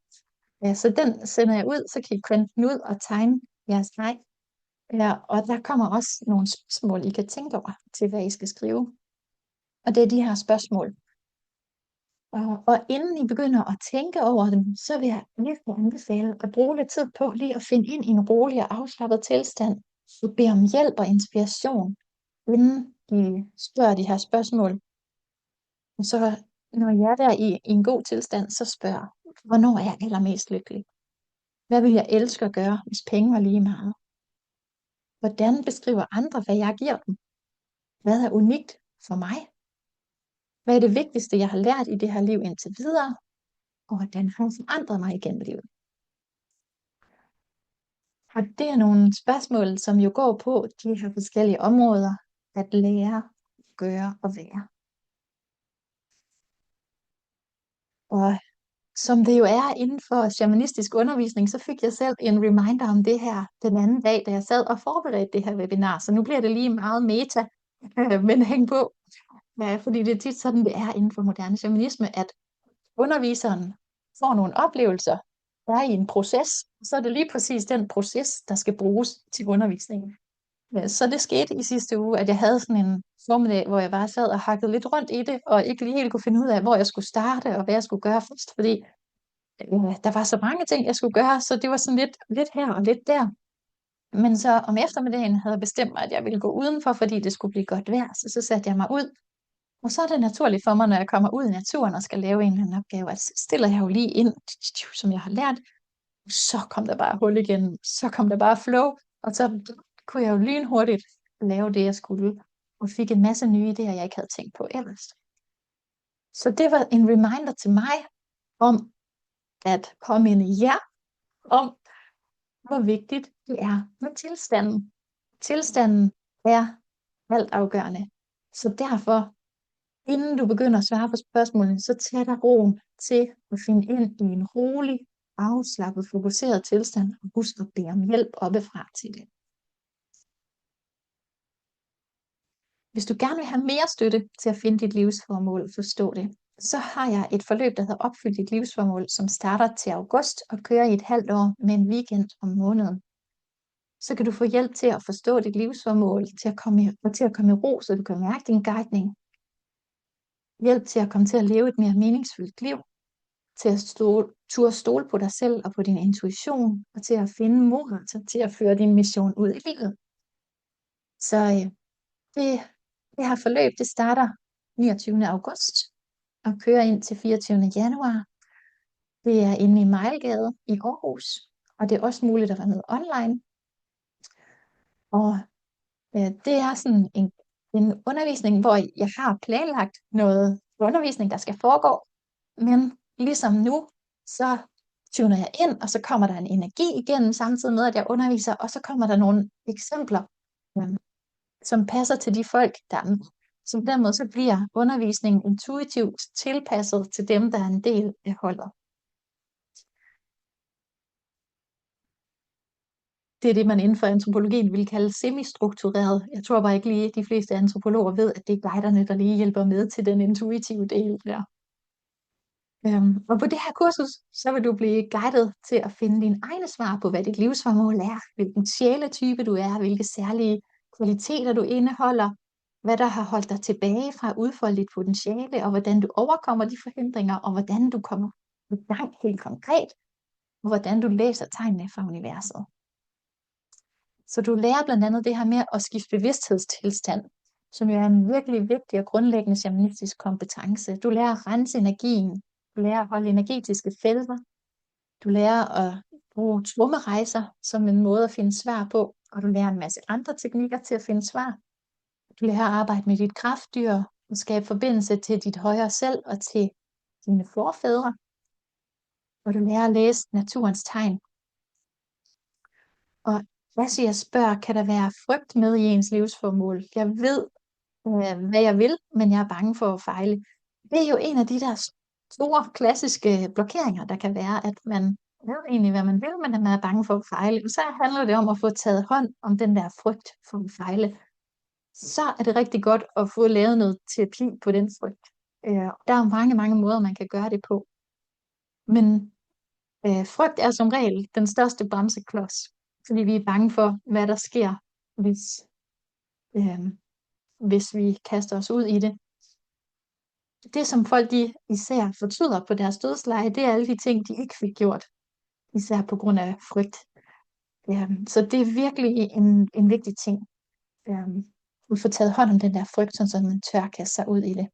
Så den sender jeg ud, så kan I printe den ud og tegne jeres egen. Og der kommer også nogle spørgsmål, I kan tænke over til, hvad I skal skrive. Og det er de her spørgsmål. Og inden I begynder at tænke over dem, så vil jeg virkelig anbefale at bruge lidt tid på lige at finde ind i en rolig og afslappet tilstand. Og bede om hjælp og inspiration, inden I spørger de her spørgsmål. Og så når jeg er der i en god tilstand, så spørg, hvornår er jeg allermest lykkelig? Hvad vil jeg elske at gøre, hvis penge var lige meget? Hvordan beskriver andre, hvad jeg giver dem? Hvad er unikt for mig? Hvad er det vigtigste, jeg har lært i det her liv indtil videre? Og hvordan har det forandret mig igennem livet? Og det er nogle spørgsmål, som jo går på de her forskellige områder, at lære, gøre og være. Og som det jo er inden for shamanistisk undervisning, så fik jeg selv en reminder om det her den anden dag, da jeg sad og forberedte det her webinar. Så nu bliver det lige meget meta, men hæng på. Ja, fordi det er tit sådan, det er inden for moderne shamanisme, at underviseren får nogle oplevelser, der er i en proces, Så er det lige præcis den proces, der skal bruges til undervisningen. Så det skete i sidste uge, at jeg havde sådan en formiddag, hvor jeg bare sad og hakkede lidt rundt i det, og ikke lige helt kunne finde ud af, hvor jeg skulle starte, og hvad jeg skulle gøre først, fordi der var så mange ting, jeg skulle gøre, så det var sådan lidt her og lidt der. Men så om eftermiddagen havde jeg bestemt mig, at jeg ville gå udenfor, fordi det skulle blive godt vejr, så satte jeg mig ud. Og så er det naturligt for mig, når jeg kommer ud i naturen og skal lave en eller anden opgave, at så stiller jeg jo lige ind, som jeg har lært. Så kom der bare hul igen, så kom der bare flow, og så kunne jeg jo lynhurtigt lave det, jeg skulle, og fik en masse nye idéer, jeg ikke havde tænkt på ellers. Så det var en reminder til mig om at påminde jer om, hvor vigtigt det er med tilstanden. Tilstanden er altafgørende. Så derfor, inden du begynder at svare på spørgsmålene, så tag dig roen til at finde ind i en rolig, afslappet, fokuseret tilstand, og husk at bede om hjælp oppefra til det. Hvis du gerne vil have mere støtte til at finde dit livsformål og forstå det, så har jeg et forløb, der hedder Opfyld dit livsformål, som starter til august og kører i et halvt år med en weekend om måneden. Så kan du få hjælp til at forstå dit livsformål, til at komme i ro, så du kan mærke din guidning. Hjælp til at komme til at leve et mere meningsfyldt liv, til at turde stole på dig selv og på din intuition, og til at finde modet til at føre din mission ud i livet. Så det her forløb, det starter 29. august og kører ind til 24. januar. Det er inde i Mejlgade i Aarhus, og det er også muligt at være med online. Og det er sådan en undervisning, hvor jeg har planlagt noget undervisning, der skal foregå, men ligesom nu, så tuner jeg ind, og så kommer der en energi igennem, samtidig med, at jeg underviser, og så kommer der nogle eksempler, som passer til de folk, der er med. Så på den måde, så bliver undervisningen intuitivt tilpasset til dem, der er en del af holdet. Det er det, man inden for antropologien vil kalde semistruktureret. Jeg tror bare ikke lige, at de fleste antropologer ved, at det er guiderne, der lige hjælper med til den intuitive del der. Og på det her kursus, så vil du blive guidet til at finde dine egne svar på, hvad dit livsformål er, hvilken sjæletype du er, hvilke særlige kvaliteter du indeholder, hvad der har holdt dig tilbage fra at udfolde dit potentiale, og hvordan du overkommer de forhindringer, og hvordan du kommer i gang helt konkret, og hvordan du læser tegnene fra universet. Så du lærer blandt andet det her med at skifte bevidsthedstilstand, som jo er en virkelig vigtig og grundlæggende shamanistisk kompetence. Du lærer at rense energien, du lærer at holde energetiske felter, du lærer at bruge trommerejser som en måde at finde svar på, og du lærer en masse andre teknikker til at finde svar. Du lærer at arbejde med dit kraftdyr og skabe forbindelse til dit højere selv og til dine forfædre. Og du lærer at læse naturens tegn. Og jeg spørger, kan der være frygt med i ens livsformål? Jeg ved, hvad jeg vil, men jeg er bange for at fejle. Det er jo en af de der store, klassiske blokeringer, der kan være, at man ved egentlig, hvad man vil, men at man er bange for at fejle. Og så handler det om at få taget hånd om den der frygt for at fejle. Så er det rigtig godt at få lavet noget terapi på den frygt. Der er mange, mange måder, man kan gøre det på. Men frygt er som regel den største bremseklods, fordi vi er bange for, hvad der sker, hvis vi kaster os ud i det. Det, som folk de især fortryder på deres dødsleje, det er alle de ting, de ikke fik gjort, især på grund af frygt. Så det er virkelig en vigtig ting. At få taget hånd om den der frygt, så man tør kaste sig ud i det.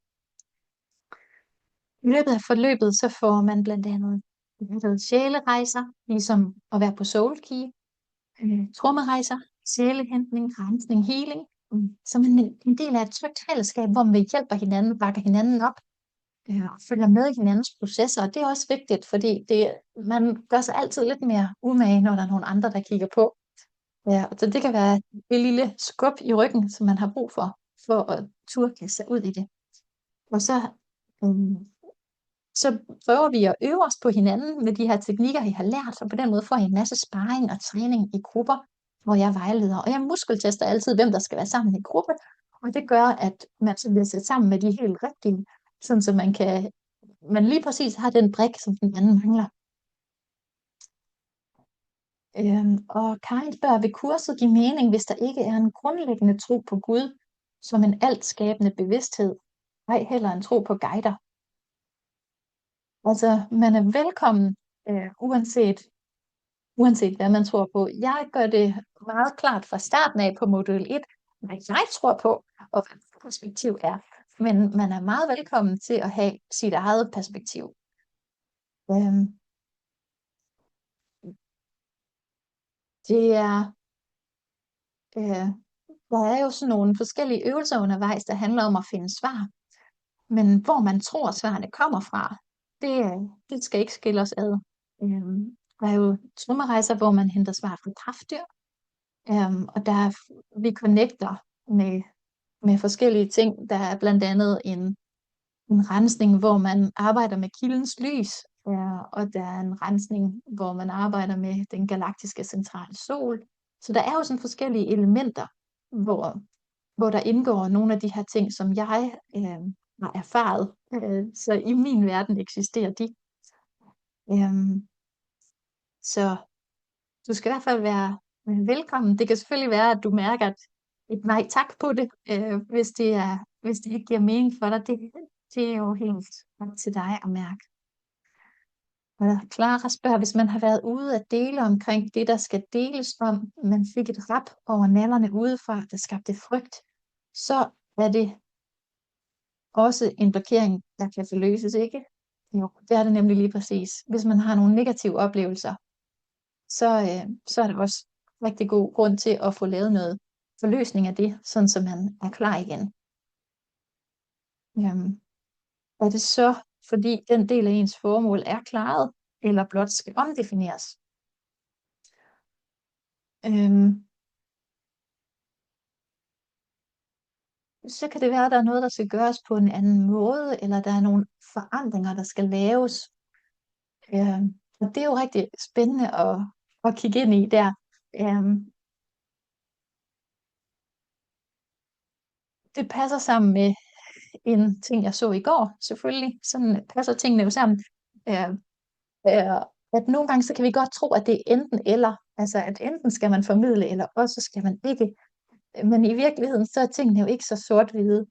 I løbet af forløbet, så får man blandt andet sjælerejser, ligesom at være på Soul Key, trommerejser, sjælehentning, rensning, healing, som en del af et trygt fællesskab, hvor vi hjælper hinanden, bakker hinanden op, og følger med i hinandens processer. Og det er også vigtigt, fordi man gør sig altid lidt mere umage, når der er nogle andre, der kigger på. Så det kan være et lille skub i ryggen, som man har brug for at turde kaste sig ud i det. Og så prøver vi at øve os på hinanden med de her teknikker, I har lært, og på den måde får I en masse sparring og træning i grupper, hvor jeg vejleder. Og jeg muskeltester altid, hvem der skal være sammen i gruppe, og det gør, at man så bliver sat sammen med de helt rigtige, sådan så man lige præcis har den brik, som den anden mangler. Og Karin spørger, vil kurset give mening, hvis der ikke er en grundlæggende tro på Gud som en altskabende bevidsthed, ej heller en tro på guider? Altså, man er velkommen, uanset hvad man tror på. Jeg gør det meget klart fra starten af på modul 1, hvad jeg tror på, og hvad mit perspektiv er. Men man er meget velkommen til at have sit eget perspektiv. Øhm, det er, øh, der er jo sådan nogle forskellige øvelser undervejs, der handler om at finde svar. Men hvor man tror, svarene kommer fra, det skal ikke skille os ad. Der er jo trommerejser, hvor man henter svar fra kræftdyr, og vi connecter med forskellige ting. Der er blandt andet en rensning, hvor man arbejder med kildens lys, og der er en rensning, hvor man arbejder med den galaktiske centrale sol. Så der er jo sådan forskellige elementer, hvor der indgår nogle af de her ting, som jeg har erfaret. Så i min verden eksisterer de. Øhm, så du skal i hvert fald være velkommen. Det kan selvfølgelig være, at du mærker et nej tak på det, hvis det ikke giver mening for dig. Det er jo helt op til dig at mærke. Og Clara spørger, hvis man har været ude at dele omkring det, der skal deles om, man fik et rap over nallerne udefra, der skabte frygt, så er det også en blokering, der kan forløses, ikke? Jo, det er det nemlig lige præcis. Hvis man har nogle negative oplevelser, så er der også rigtig god grund til at få lavet noget forløsning af det, sådan så man er klar igen. Er det så, fordi den del af ens formål er klaret, eller blot skal omdefineres? Øhm, så kan det være, at der er noget, der skal gøres på en anden måde, eller der er nogle forandringer, der skal laves. Og det er jo rigtig spændende at kigge ind i der. Øhm, det passer sammen med en ting, jeg så i går, selvfølgelig. Sådan passer tingene jo sammen. Øh, øh, at nogle gange, så kan vi godt tro, at det er enten eller. Altså, at enten skal man formidle, eller også skal man ikke. Men i virkeligheden, så er tingene jo ikke så sort-hvide.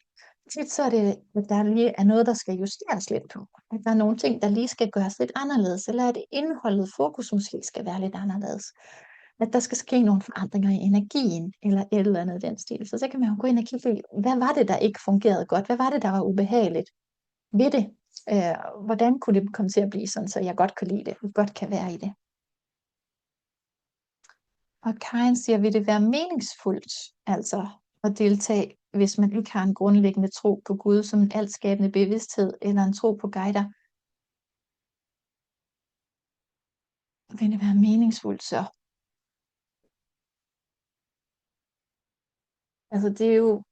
Tit så er det, at der lige er noget, der skal justeres lidt på. At der er nogle ting, der lige skal gøres lidt anderledes, eller at indholdet, fokus måske skal være lidt anderledes. At der skal ske nogle forandringer i energien, eller et eller andet i den stil. Så kan man jo gå ind og kigge, hvad var det, der ikke fungerede godt? Hvad var det, der var ubehageligt ved det? Hvordan kunne det komme til at blive sådan, så jeg godt kan lide det, og godt kan være i det? Og Karin siger, vil det være meningsfuldt, altså at deltage, hvis man ikke har en grundlæggende tro på Gud som en altskabende bevidsthed, eller en tro på guider? Vil det være meningsfuldt så? Altså det er jo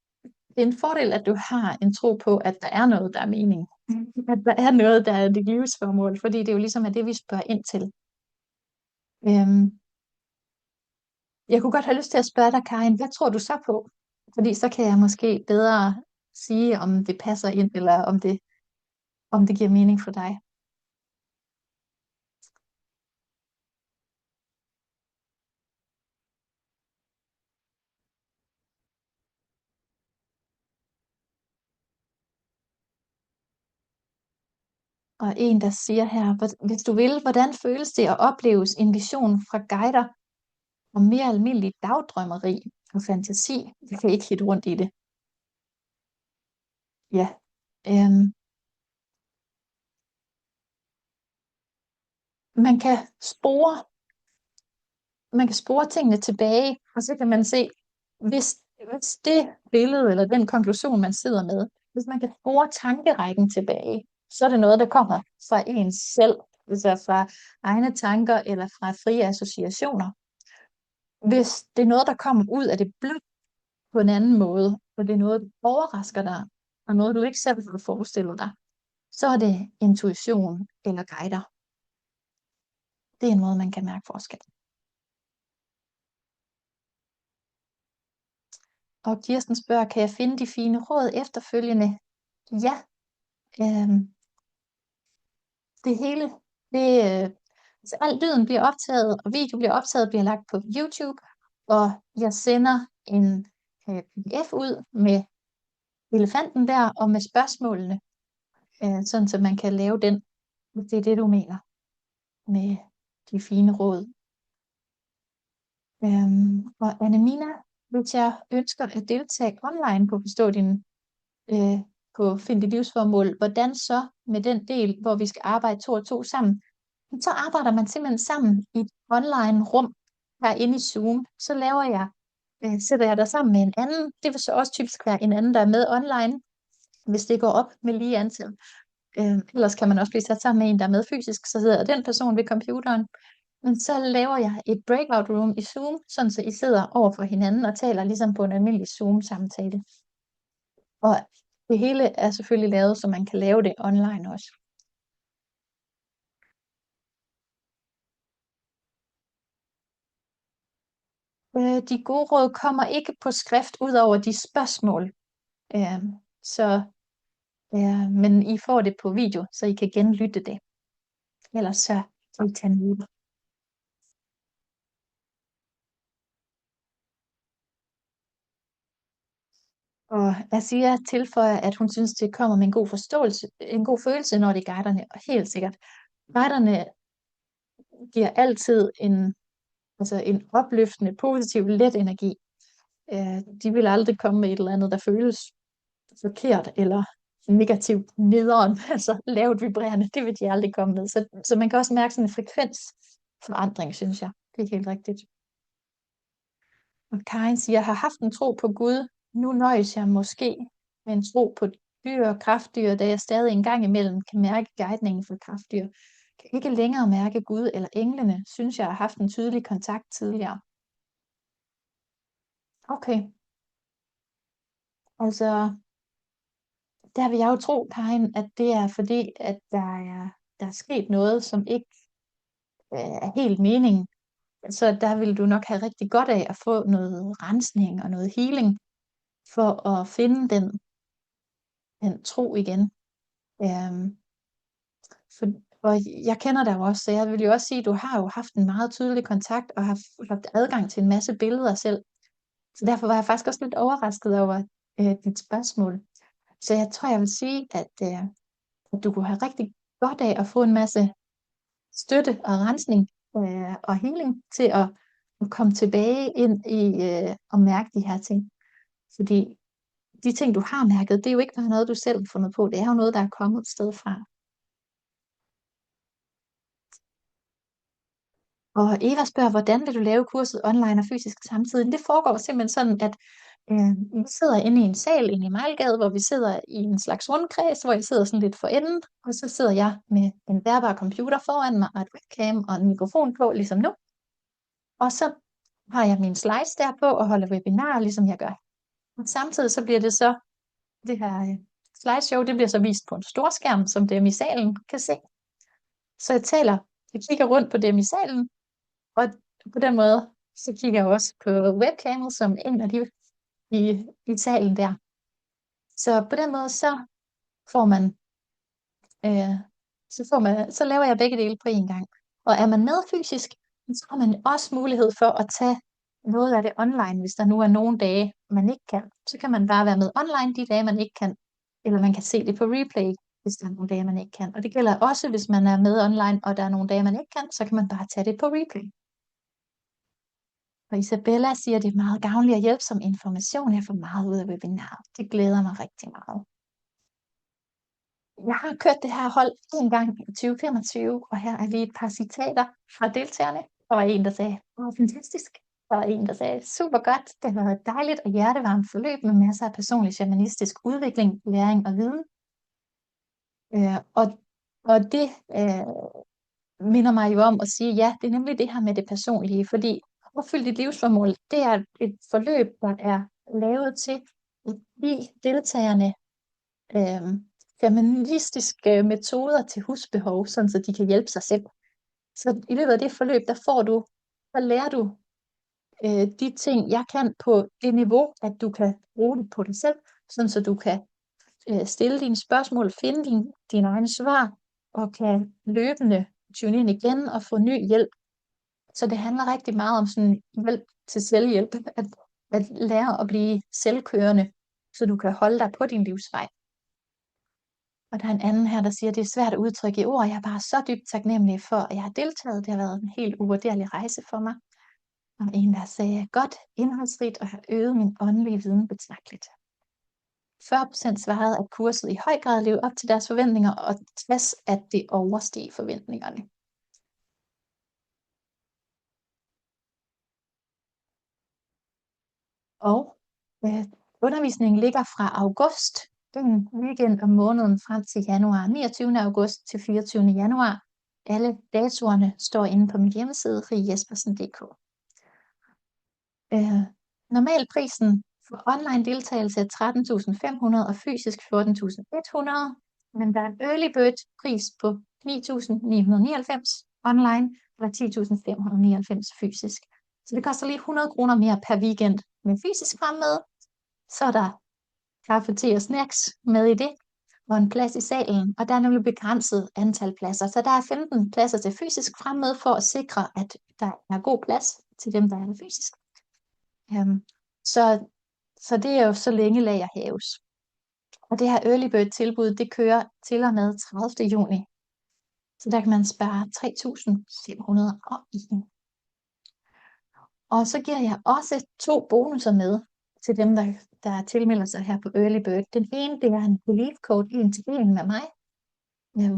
det er en fordel, at du har en tro på, at der er noget, der er mening. At der er noget, der er dit livsformål, fordi det er jo ligesom er det, vi spørger ind til. Øhm, jeg kunne godt have lyst til at spørge dig, Karin, hvad tror du så på? Fordi så kan jeg måske bedre sige, om det passer ind, eller om det giver mening for dig. Og en, der siger her, hvis du vil, hvordan føles det at opleves en vision fra guider om mere almindelig dagdrømmeri og fantasi? Jeg kan ikke helt rundt i det. Ja. Øhm, man kan spore, man kan spore tingene tilbage, og så kan man se, hvis, hvis det billede eller den konklusion, man sidder med, hvis man kan spore tankerækken tilbage, så er det noget, der kommer fra ens selv, altså fra egne tanker eller fra frie associationer. Hvis det er noget, der kommer ud af det blå på en anden måde, og det er noget, der overrasker dig, og noget, du ikke selv har forestillet dig, så er det intuition eller guider. Det er en måde, man kan mærke forskel. Og Kirsten spørger, kan jeg finde de fine råd efterfølgende? Ja, øhm, det hele, det Så al lyden bliver optaget, og video bliver optaget, bliver lagt på YouTube, og jeg sender en PDF ud med elefanten der, og med spørgsmålene, sådan så man kan lave den, hvis det er det, du mener, med de fine råd. Og Annemina, hvis jeg ønsker at deltage online på Forstå din, øh, på Find dit livsformål, hvordan så med den del, hvor vi skal arbejde to og to sammen? Så arbejder man simpelthen sammen i et online rum herinde i Zoom. Så sætter jeg dig sammen med en anden. Det vil så også typisk være en anden, der er med online, hvis det går op med lige antal. Ellers kan man også blive sat sammen med en, der er med fysisk, så sidder den person ved computeren. Men så laver jeg et breakout room i Zoom, sådan så I sidder over for hinanden og taler ligesom på en almindelig Zoom-samtale. Og det hele er selvfølgelig lavet, så man kan lave det online også. De gode råd kommer ikke på skrift ud over de spørgsmål. Øh, så, men I får det på video, så I kan genlytte det. Ellers så kan I tage noter. Og Asia tilføjer, at hun synes, det kommer med en god forståelse, en god følelse, når det er guiderne. Og helt sikkert. Guiderne giver altid en opløftende, positiv, let energi. De vil aldrig komme med et eller andet, der føles forkert eller negativt nederen, altså lavt vibrerende. Det vil de aldrig komme med. Så man kan også mærke sådan en frekvensforandring, synes jeg. Det er helt rigtigt. Og Karin siger, jeg har haft en tro på Gud. Nu nøjes jeg måske med en tro på dyr og kraftdyr, da jeg stadig en gang imellem kan mærke guidningen for kraftdyr. Kan ikke længere mærke Gud eller englene, synes jeg har haft en tydelig kontakt tidligere. Okay, altså der vil jeg jo tro, Karin, at det er fordi, at der er sket noget, som ikke er helt meningen. Så der vil du nok have rigtig godt af at få noget rensning og noget healing, for at finde den tro igen. Øhm, for, og jeg kender dig jo også, så jeg vil jo også sige, at du har jo haft en meget tydelig kontakt, og har haft adgang til en masse billeder selv. Så derfor var jeg faktisk også lidt overrasket over dit spørgsmål. Så jeg tror, jeg vil sige, at du kunne have rigtig godt af at få en masse støtte og rensning og healing til at komme tilbage ind i og mærke de her ting. Fordi de ting, du har mærket, det er jo ikke bare noget, du selv har fundet på. Det er jo noget, der er kommet et sted fra. Og Eva spørger, hvordan vil du lave kurset online og fysisk samtidig? Det foregår simpelthen sådan, at vi sidder inde i en sal inde i Mejlgade, hvor vi sidder i en slags rundkreds, hvor jeg sidder sådan lidt for enden, og så sidder jeg med en bærbar computer foran mig, og et webcam og en mikrofon på, ligesom nu. Og så har jeg mine slides der på og holder webinarer, ligesom jeg gør. Og samtidig så bliver det så, det her slideshow, det bliver så vist på en stor skærm, som dem i salen kan se. Så jeg kigger rundt på dem i salen, og på den måde, så kigger jeg også på webcamet som en af de i salen der. Så på den måde, får man, øh, så laver jeg begge dele på en gang. Og er man med fysisk, så har man også mulighed for at tage noget af det online, hvis der nu er nogle dage, man ikke kan. Så kan man bare være med online de dage, man ikke kan. Eller man kan se det på replay, hvis der er nogle dage, man ikke kan. Og det gælder også, hvis man er med online, og der er nogle dage, man ikke kan, så kan man bare tage det på replay. Og Isabella siger, at det er meget gavnligt og hjælpsom information. Jeg får meget ud af webinaret. Det glæder mig rigtig meget. Jeg har kørt det her hold en gang i 2025, og her er lige et par citater fra deltagerne. Der var en, der sagde, det var fantastisk. Der var en, der sagde, super godt. Det har været et dejligt og hjertevarmt forløb med masser af personlig shamanistisk udvikling, læring og viden. Og det minder mig jo om at sige, ja, det er nemlig det her med det personlige, fordi opfylde dit livsformål, det er et forløb, der er lavet til at give deltagerne feministiske metoder til husbehov, sådan så de kan hjælpe sig selv. Så i løbet af det forløb, der lærer du de ting, jeg kan på det niveau, at du kan bruge det på dig selv, sådan så du kan stille dine spørgsmål, finde dine egne svar, og kan løbende tune ind igen og få ny hjælp. Så det handler rigtig meget om sådan hjælp til selvhjælp, at lære at blive selvkørende, så du kan holde dig på din livsvej. Og der er en anden her, der siger, at det er svært at udtrykke i ord. Jeg er bare så dybt taknemmelig for, at jeg har deltaget. Det har været en helt uvurderlig rejse for mig. Og en, der sagde, godt, indholdsrigt og har øget min åndelige viden betragteligt. 40% svarede, at kurset i høj grad levede op til deres forventninger, og 60% at det oversteg forventningerne. Og undervisningen ligger fra august, den weekend om måneden frem til januar, 29. august til 24. januar. Alle datoerne står inde på min hjemmeside, riejespersen.dk. Normalprisen for online deltagelse er 13.500 og fysisk 14.100, men der er en early bird pris på 9.999 online eller 10.599 fysisk. Så det koster lige 100 kroner mere per weekend med fysisk fremmøde. Så er der kaffe, te og snacks med i det, og en plads i salen, og der er nemlig begrænset antal pladser. Så der er 15 pladser til fysisk fremmøde for at sikre, at der er god plads til dem, der er der fysisk. Så, så det er jo så længe lager hæves. Og det her early bird tilbud, det kører til og med 30. juni. Så der kan man spare 3.501. Og så giver jeg også 2 bonusser med til dem, der tilmelder sig her på Early Bird. Den ene, det er en belief code 1-1 med mig,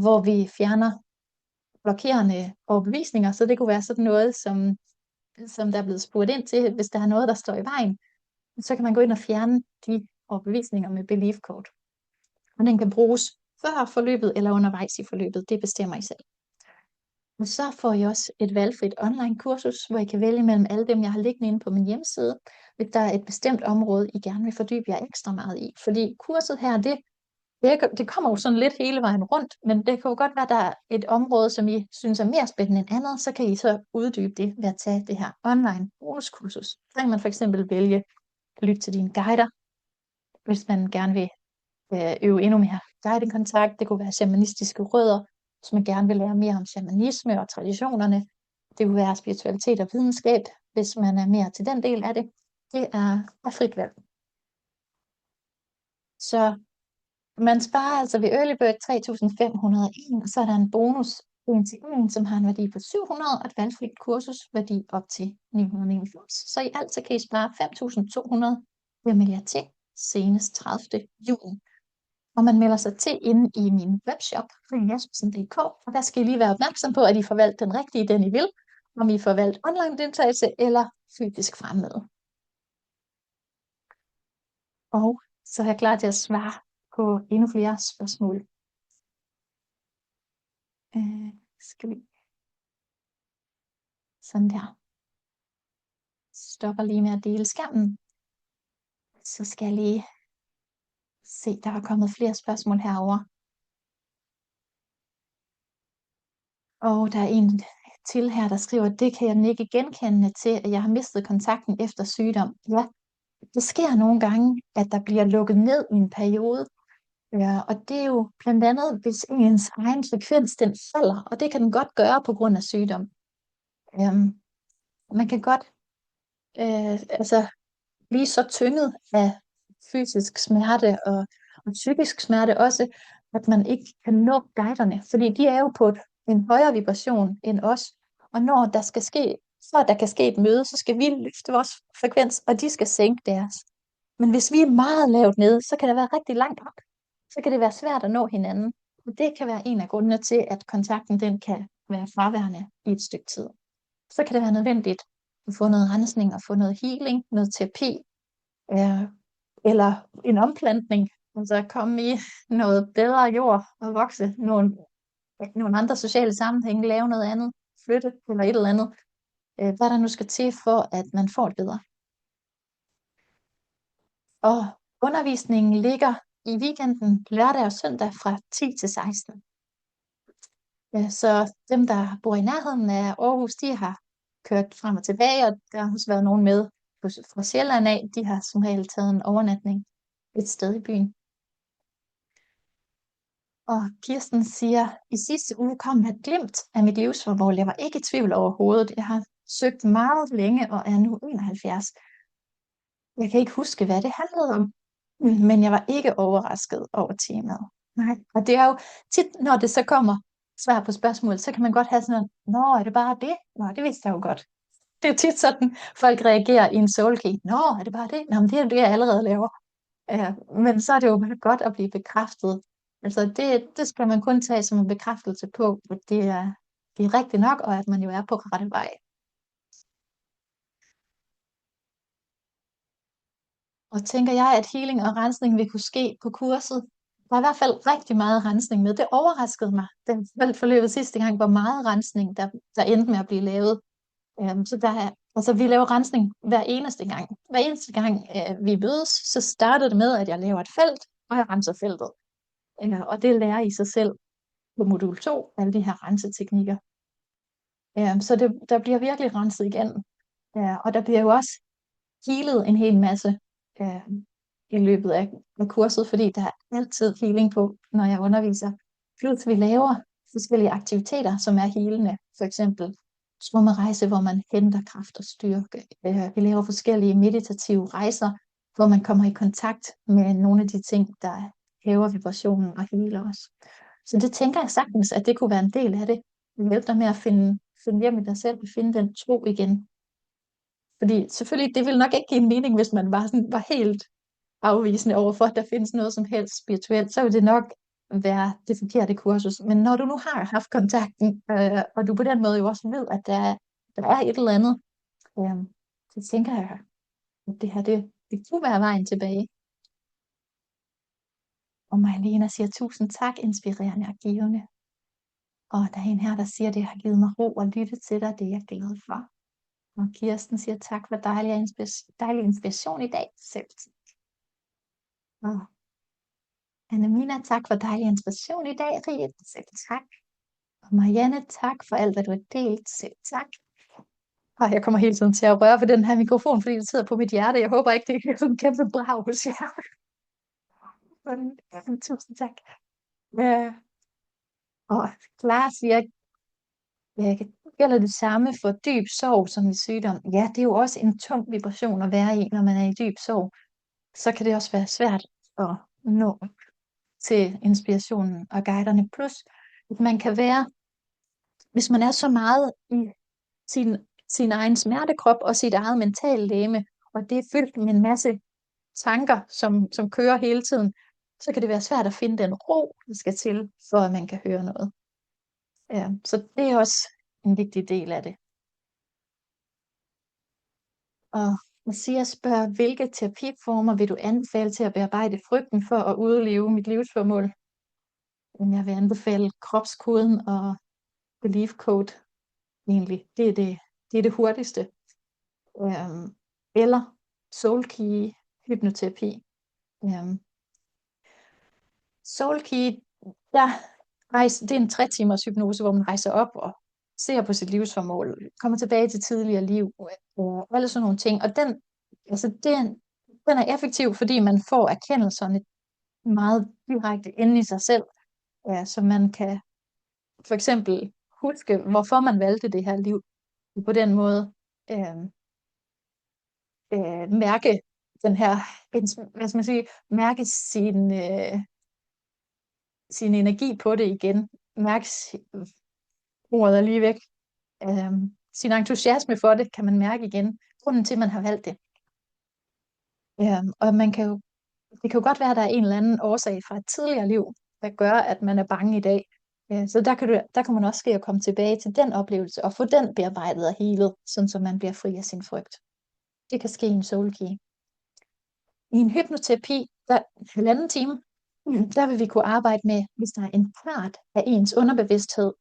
hvor vi fjerner blokerende overbevisninger. Så det kunne være sådan noget, som der er blevet spurgt ind til, hvis der er noget, der står i vejen. Så kan man gå ind og fjerne de overbevisninger med belief code. Og den kan bruges før forløbet eller undervejs i forløbet. Det bestemmer I selv. Og så får I også et valgfrit online kursus, hvor I kan vælge mellem alle dem, jeg har liggende inde på min hjemmeside, hvis der er et bestemt område, I gerne vil fordybe jer ekstra meget i. Fordi kurset her, det kommer jo sådan lidt hele vejen rundt, men det kan jo godt være, at der er et område, som I synes er mere spændende end andet, så kan I så uddybe det ved at tage det her online bonuskursus. Så kan man for eksempel vælge at lytte til dine guider, hvis man gerne vil øve endnu mere guidekontakt. Det kunne være shamanistiske rødder, hvis man gerne vil lære mere om shamanisme og traditionerne. Det kunne være spiritualitet og videnskab, hvis man er mere til den del af det. Det er frit valg. Så man sparer altså ved Early Bird 3.501, og så er der en bonus 1-1, som har en værdi på 700, og et valgfrit kursus værdi op til 999. Så i alt så kan I spare 5.200 ved at melde jer til senest 30. juni. Og man melder sig til inde i min webshop, riejespersen.dk, og der skal I lige være opmærksom på, at I får valgt den rigtige, den I vil, om I får valgt online deltagelse eller fysisk fremmøde. Og så er jeg klar til at svare på endnu flere spørgsmål. Skal vi sådan der. Stopper lige med at dele skærmen. Så skal jeg lige se, der er kommet flere spørgsmål herover. Og der er en til her, der skriver, det kan jeg ikke genkende til, at jeg har mistet kontakten efter sygdom. Ja, det sker nogle gange, at der bliver lukket ned i en periode. Ja, og det er jo blandt andet, hvis ens egen frekvens den falder, og det kan den godt gøre på grund af sygdom. Man kan godt blive så tynget af fysisk smerte og psykisk smerte også, at man ikke kan nå guiderne, fordi de er jo på en højere vibration end os. Og når der skal ske, så der kan ske et møde, så skal vi løfte vores frekvens, og de skal sænke deres. Men hvis vi er meget lavt nede, så kan det være rigtig langt op. Så kan det være svært at nå hinanden. Og det kan være en af grundene til, at kontakten den kan være fraværende i et stykke tid. Så kan det være nødvendigt at få noget rensning og få noget healing, noget terapi, eller en omplantning, altså komme i noget bedre jord og vokse nogle andre sociale sammenhænge, lave noget andet, flytte eller et eller andet, hvad der nu skal til for, at man får det bedre. Og undervisningen ligger i weekenden lørdag og søndag fra 10 til 16. Så dem, der bor i nærheden af Aarhus, de har kørt frem og tilbage, og der har også været nogen med fra Sjælland af. De har som regel taget en overnatning et sted i byen. Og Kirsten siger, i sidste uge kom der et glimt af mit livsformål. Jeg var ikke i tvivl overhovedet. Jeg har søgt meget længe og er nu 71. Jeg kan ikke huske, hvad det handlede om, men jeg var ikke overrasket over temaet. Nej. Og det er jo tit, når det så kommer svar på spørgsmål, så kan man godt have sådan noget, nå, er det bare det? Nå, det vidste jeg jo godt. Det er jo tit sådan, folk reagerer i en soulkey. Nå, er det bare det? Nå, men det er det, jeg allerede laver. Ja, men så er det jo godt at blive bekræftet. Altså det skal man kun tage som en bekræftelse på, at det er rigtigt nok, og at man jo er på rette vej. Og tænker jeg, at healing og rensning vil kunne ske på kurset. Der er i hvert fald rigtig meget rensning med. Det overraskede mig, den forløbet sidste gang, hvor meget rensning, der endte med at blive lavet. Så altså, vi laver rensning hver eneste gang. Hver eneste gang vi mødes, så starter det med, at jeg laver et felt, og jeg renser feltet. Og det lærer i sig selv på modul 2, alle de her renseteknikker. Så der bliver virkelig renset igen. Og der bliver jo også healet en hel masse øh, i løbet af kurset, fordi der er altid healing på, når jeg underviser. Plus vi laver forskellige aktiviteter, som er healende. For eksempel svømmerejse, hvor man henter kraft og styrke. Vi laver forskellige meditative rejser, hvor man kommer i kontakt med nogle af de ting, der hæver vibrationen og healer os. Så det tænker jeg sagtens, at det kunne være en del af det. Det hjælper dig med at finde hjem i dig selv og finde den tro igen. Fordi selvfølgelig, det ville nok ikke give mening, hvis man var helt afvisende overfor, at der findes noget som helst spirituelt, så vil det nok være det forkerte kursus. Men når du nu har haft kontakten, og du på den måde jo også ved, at der er et eller andet, så tænker jeg, at det her, det kunne være vejen tilbage. Og Marlene siger, tusind tak, inspirerende og givende. Og der er en her, der siger, det har givet mig ro at lytte til dig, det er jeg glad for. Og Kirsten siger, tak for dejlig inspiration i dag. Selv. Og Annemina, tak for dejlig inspiration i dag, Rie. Selv tak. Og Marianne, tak for alt, hvad du har delt. Selv tak. Og jeg kommer hele tiden til at røre ved den her mikrofon, fordi det sidder på mit hjerte. Jeg håber ikke, det er sådan en kæmpe brag hos jer. Men, tusind tak. Og Clara siger, gælder det samme for dyb sorg som i sygdom? Ja, det er jo også en tung vibration at være i, når man er i dyb sorg. Så kan det også være svært at nå til inspirationen og guiderne. Plus, at man kan være, hvis man er så meget i sin egen smertekrop og sit eget mentale legeme, og det er fyldt med en masse tanker, som kører hele tiden, så kan det være svært at finde den ro, der skal til, for at man kan høre noget. Ja, så det er også en vigtig del af det. Og Mathias spørger, hvilke terapiformer vil du anbefale til at bearbejde frygten for at udleve mit livsformål? Jeg vil anbefale kropskoden og belief code egentlig. Det er det hurtigste. Eller soulkey hypnoterapi. Soulkey, det er en 3-timers hypnose, hvor man rejser op og ser på sit livsformål, kommer tilbage til tidligere liv, og alle sådan nogle ting. Og den er effektiv, fordi man får erkendelserne meget direkte inde i sig selv, så man kan for eksempel huske, hvorfor man valgte det her liv. På den måde mærke den her, hvad skal man sige, mærke sin energi på det igen. Mærke ordet er lige væk. Sin entusiasme for det kan man mærke igen. Grunden til, at man har valgt det. Og det kan jo godt være, at der er en eller anden årsag fra et tidligere liv, der gør, at man er bange i dag. Så der kan man også ske at komme tilbage til den oplevelse, og få den bearbejdet og healet, sådan så man bliver fri af sin frygt. Det kan ske i en soulkey. I en hypnoterapi, der 1,5 time, der vil vi kunne arbejde med, hvis der er en part af ens underbevidsthed,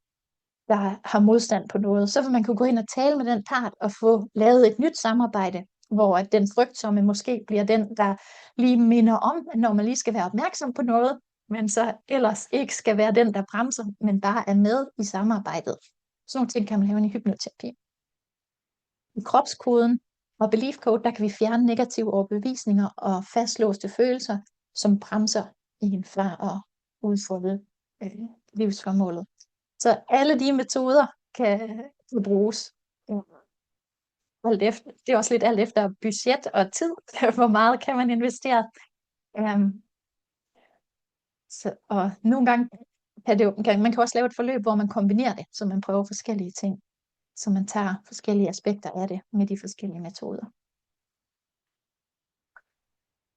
der har modstand på noget, så vil man kunne gå ind og tale med den part og få lavet et nyt samarbejde, hvor at den frygtsomme måske bliver den, der lige minder om, når man lige skal være opmærksom på noget, men så ellers ikke skal være den, der bremser, men bare er med i samarbejdet. Sådan nogle ting kan man lave i hypnoterapi. I kropskoden og belief code, der kan vi fjerne negative overbevisninger og fastlåste følelser, som bremser en fra at udfolde øh, livsformålet. Så alle de metoder kan bruges. Øh, det er også lidt alt efter budget og tid, hvor meget kan man investere. Øhm, og nogle gange man kan også lave et forløb, hvor man kombinerer det, så man prøver forskellige ting, så man tager forskellige aspekter af det med de forskellige metoder.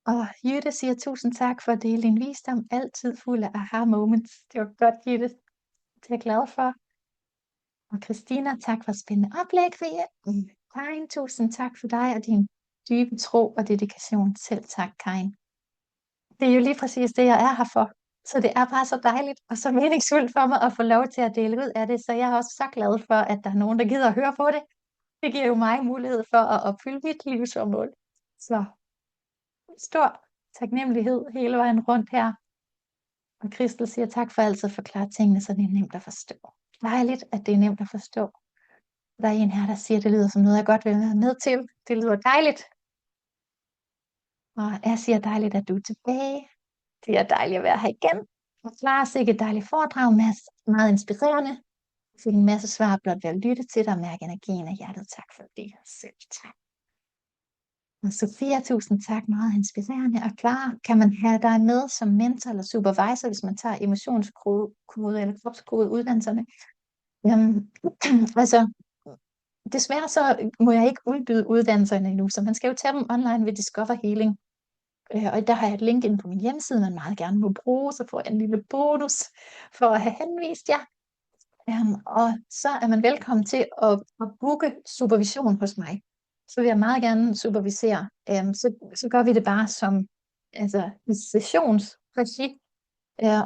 Og Jytte siger tusind tak for at dele din visdom, altid fuld af aha moments. Det var godt, Jytte. Det er jeg glad for. Og Christina, tak for spændende oplæg, Rie. Karin, tusind tak for dig og din dybe tro og dedikation. Selv tak, Karin. Det er jo lige præcis det, jeg er her for. Så det er bare så dejligt og så meningsfuldt for mig at få lov til at dele ud af det. Så jeg er også så glad for, at der er nogen, der gider at høre på det. Det giver jo mig mulighed for at opfylde mit livsformål. Så stor taknemmelighed hele vejen rundt her. Og Kristel siger tak for altid at forklare tingene, så det er nemt at forstå. Dejligt, at det er nemt at forstå. Der er en her, der siger, at det lyder som noget, jeg godt vil være med til. Det lyder dejligt. Og jeg siger dejligt, at du er tilbage. Det er dejligt at være her igen. Og Clara, sikke et dejligt foredrag, meget inspirerende. Jeg fik en masse svar, blot ved at lytte til dig og mærke energien af hjertet. Tak for det. Selv tak. Og Sofia, tusind tak, meget inspirerende. Og Clara, kan man have dig med som mentor eller supervisor, hvis man tager emotionskode eller kropskode uddannelserne? Altså, desværre så må jeg ikke udbyde uddannelserne endnu, så man skal jo tage dem online ved Discover Healing. Og der har jeg et link inde på min hjemmeside, man meget gerne må bruge, så får jeg en lille bonus for at have henvist jer. Og så er man velkommen til at booke supervision hos mig. Så vil jeg meget gerne supervisere. Så gør vi det bare som i sessionsregi,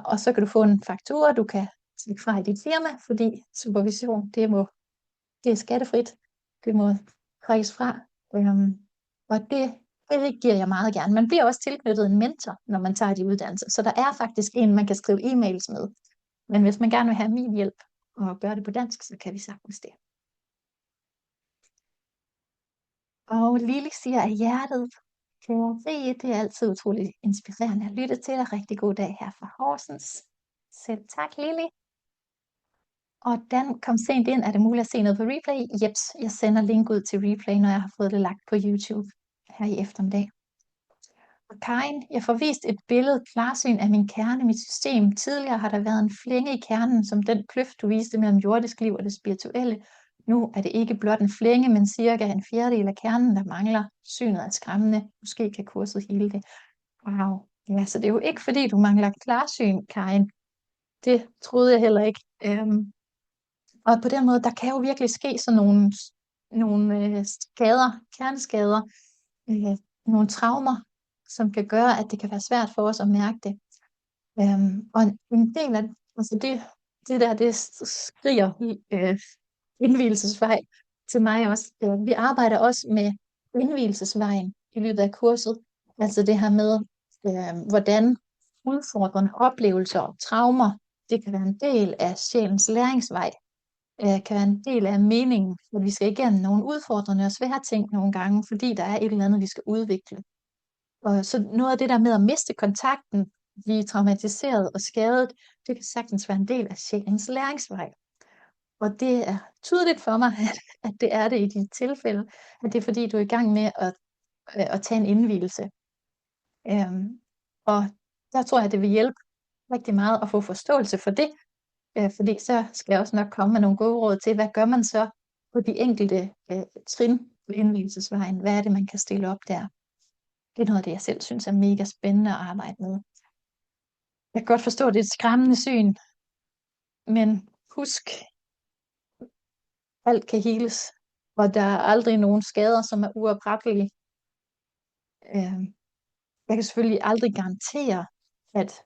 og så kan du få en faktura, du kan trække fra i dit firma, fordi supervision, det er skattefrit. Det må trækkes fra. Og det giver jeg meget gerne. Man bliver også tilknyttet en mentor, når man tager de uddannelser. Så der er faktisk en, man kan skrive e-mails med. Men hvis man gerne vil have min hjælp og gøre det på dansk, så kan vi sagtens det. Og Lili siger af hjertet, kære Rie, det er altid utroligt inspirerende at lytte til dig. Rigtig god dag her fra Horsens. Selv tak, Lili. Og Dan kom sent ind. Er det muligt at se noget på replay? Jeps, jeg sender link ud til replay, når jeg har fået det lagt på YouTube her i eftermiddag. Og Karin, jeg får vist et billede klarsyn af min kerne, mit system. Tidligere har der været en flænge i kernen, som den kløft, du viste mellem jordisk liv og det spirituelle. Nu er det ikke blot en flænge, men cirka en fjerdedel af kernen, der mangler. Synet er skræmmende. Måske kan kurset hele det. Wow. Ja, så det er jo ikke, fordi du mangler klarsyn, Karin. Det troede jeg heller ikke. Og på den måde, der kan jo virkelig ske sådan nogle skader, kerneskader, nogle traumer, som kan gøre, at det kan være svært for os at mærke det. Og en del af altså det skriger indvielsesvej til mig også. Vi arbejder også med indvielsesvejen i løbet af kurset. Altså det her med, hvordan udfordrende oplevelser og traumer, det kan være en del af sjælens læringsvej, kan være en del af meningen, at vi skal igennem nogle udfordrende og svære ting nogle gange, fordi der er et eller andet, vi skal udvikle. Og så noget af det der med at miste kontakten, blive traumatiseret og skadet, det kan sagtens være en del af sjælens læringsvej. Og det er tydeligt for mig, at det er det i dit tilfælde, at det er fordi, du er i gang med at tage en indvielse. Og der tror jeg, at det vil hjælpe rigtig meget at få forståelse for det, fordi så skal jeg også nok komme med nogle gode råd til, hvad gør man så på de enkelte trin på indvielsesvejen? Hvad er det, man kan stille op der? Det er noget af det, jeg selv synes er mega spændende at arbejde med. Jeg kan godt forstå, at det er et skræmmende syn, men husk, alt kan heles, og der er aldrig nogen skader, som er uoprettelige. Jeg kan selvfølgelig aldrig garantere, at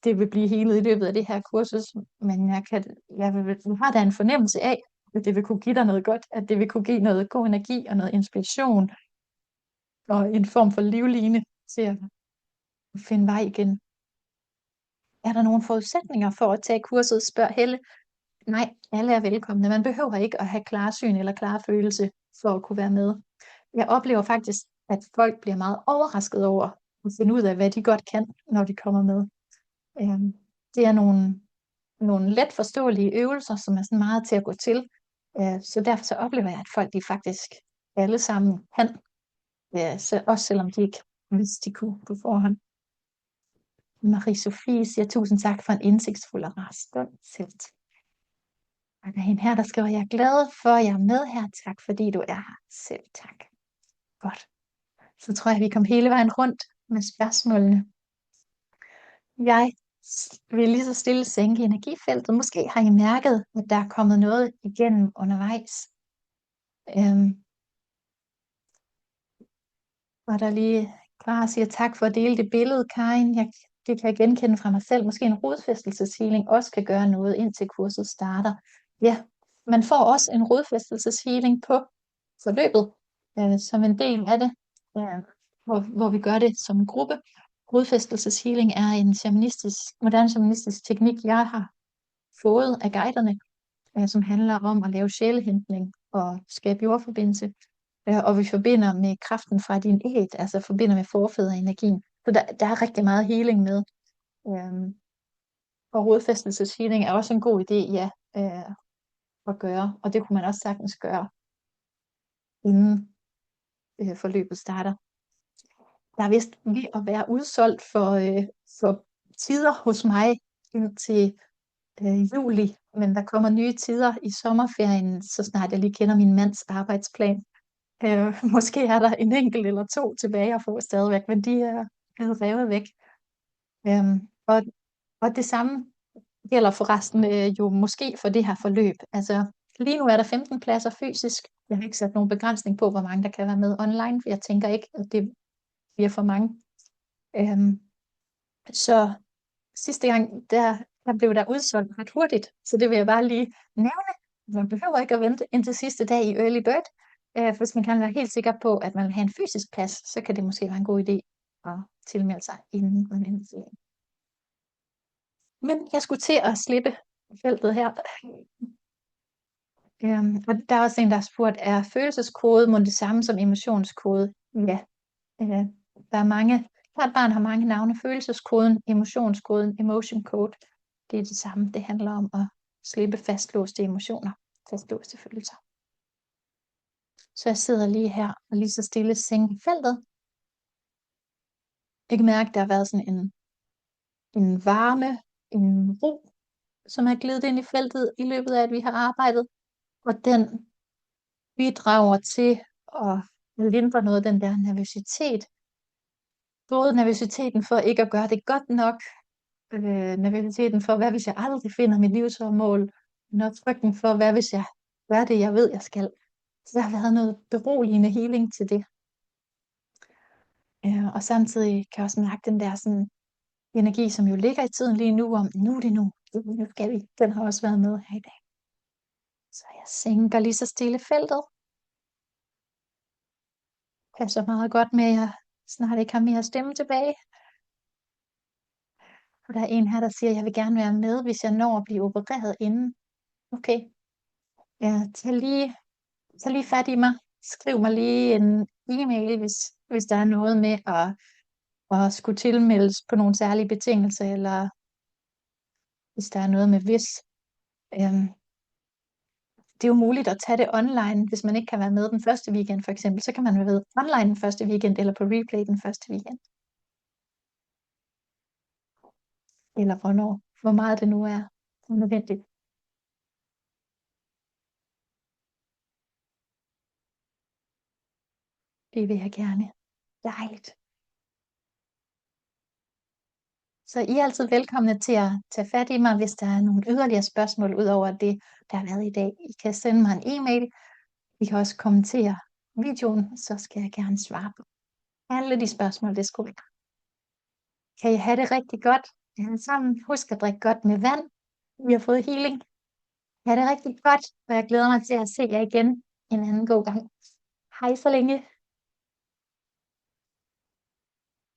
det vil blive helet i løbet af det her kursus, men jeg har da en fornemmelse af, at det vil kunne give dig noget godt, at det vil kunne give noget god energi og noget inspiration, og en form for livline til at finde vej igen. Er der nogle forudsætninger for at tage kurset, spørger Helle. Nej, alle er velkomne. Man behøver ikke at have klarsyn eller klarfølelse for at kunne være med. Jeg oplever faktisk, at folk bliver meget overrasket over at finde ud af, hvad de godt kan, når de kommer med. Øhm, det er nogle let forståelige øvelser, som er sådan meget til at gå til. Så derfor så oplever jeg, at folk de faktisk alle sammen kan, så også selvom de ikke vidste, de kunne på forhånd. Marie-Sophie siger tusind tak for en indsigtsfuld og rar stund. Selv tak. Og der er en her, der skriver, jeg er glad for, at jeg er med her. Tak, fordi du er her. Selv tak. Godt. Så tror jeg, vi kom hele vejen rundt med spørgsmålene. Jeg vil lige så stille sænke energifeltet. Måske har I mærket, at der er kommet noget igennem undervejs. Øhm, og der lige Clara siger tak for at dele det billede, Karin. Det kan jeg genkende fra mig selv. Måske en rodfæstelseshealing også kan gøre noget, indtil kurset starter. Ja, man får også en rodfæstelseshealing på forløbet, som en del af det, hvor vi gør det som en gruppe. Rodfæstelseshealing er en moderne shamanistisk teknik, jeg har fået af guiderne, som handler om at lave sjælehentning og skabe jordforbindelse. Og vi forbinder med kraften fra din æg, altså forbinder med forfædrenergien. Så der er rigtig meget healing med. Og rodfæstelseshealing er også en god idé, ja, at gøre. Og det kunne man også sagtens gøre, inden forløbet starter. Der er vist ved at være udsolgt for tider hos mig indtil juli, men der kommer nye tider i sommerferien, så snart jeg lige kender min mands arbejdsplan. Måske er der en enkelt eller to tilbage at få stadigvæk, men de er blevet revet væk. Øhm, og, og det samme gælder forresten jo måske for det her forløb. Altså, lige nu er der 15 pladser fysisk. Jeg har ikke sat nogen begrænsning på, hvor mange der kan være med online, for jeg tænker ikke, at det bliver for mange. Øhm, så sidste gang, der blev der udsolgt ret hurtigt, så det vil jeg bare lige nævne. Man behøver ikke at vente indtil sidste dag i Early Bird. Hvis man kan være helt sikker på, at man vil have en fysisk plads, så kan det måske være en god idé at tilmelde sig, inden man inviterer. Men jeg skulle til at slippe feltet her. Og der er også en, der har spurgt, er følelseskode mon det samme som emotionskode? Ja, øh, der er mange. Hvert barn har mange navne. Følelseskoden, emotionskoden, emotion code. Det er det samme. Det handler om at slippe fastlåste emotioner, fastlåste følelser. Så jeg sidder lige her og lige så stille sænker feltet. Jeg kan mærke, at der har været sådan en varme, en ro, som er glædet ind i feltet i løbet af, at vi har arbejdet. Og den bidrager til at lindre noget af den der nervøsitet. Både nervøsiteten for ikke at gøre det godt nok, nervøsiteten for, hvad hvis jeg aldrig finder mit livsformål, og frygten for, hvad hvis jeg gør det, jeg ved, jeg skal. Så der har været noget beroligende healing til det. Og samtidig kan jeg også mærke den der sådan, energi, som jo ligger i tiden lige nu, om nu er det nu, nu skal vi. Den har også været med her i dag. Så jeg sænker lige så stille feltet. Passer meget godt med, at jeg snart ikke har mere stemme tilbage. Og der er en her, der siger, at jeg vil gerne være med, hvis jeg når at blive opereret inden. Okay. Ja, tag lige fat i mig. Skriv mig lige en e-mail, hvis der er noget med at skulle tilmeldes på nogle særlige betingelser, eller hvis der er noget med hvis. Øhm, det er jo muligt at tage det online, hvis man ikke kan være med den første weekend for eksempel. Så kan man være med online den første weekend, eller på replay den første weekend. Eller hvornår, hvor meget det nu er nødvendigt. Det vil jeg gerne. Dejligt. Så I er altid velkomne til at tage fat i mig, hvis der er nogle yderligere spørgsmål ud over det, der har været i dag. I kan sende mig en e-mail. I kan også kommentere videoen, så skal jeg gerne svare på alle de spørgsmål, det skulle være. Kan I have det rigtig godt alle sammen? Husk at drikke godt med vand. Vi har fået healing. Ha' det rigtig godt, og jeg glæder mig til at se jer igen en anden god gang. Hej så længe.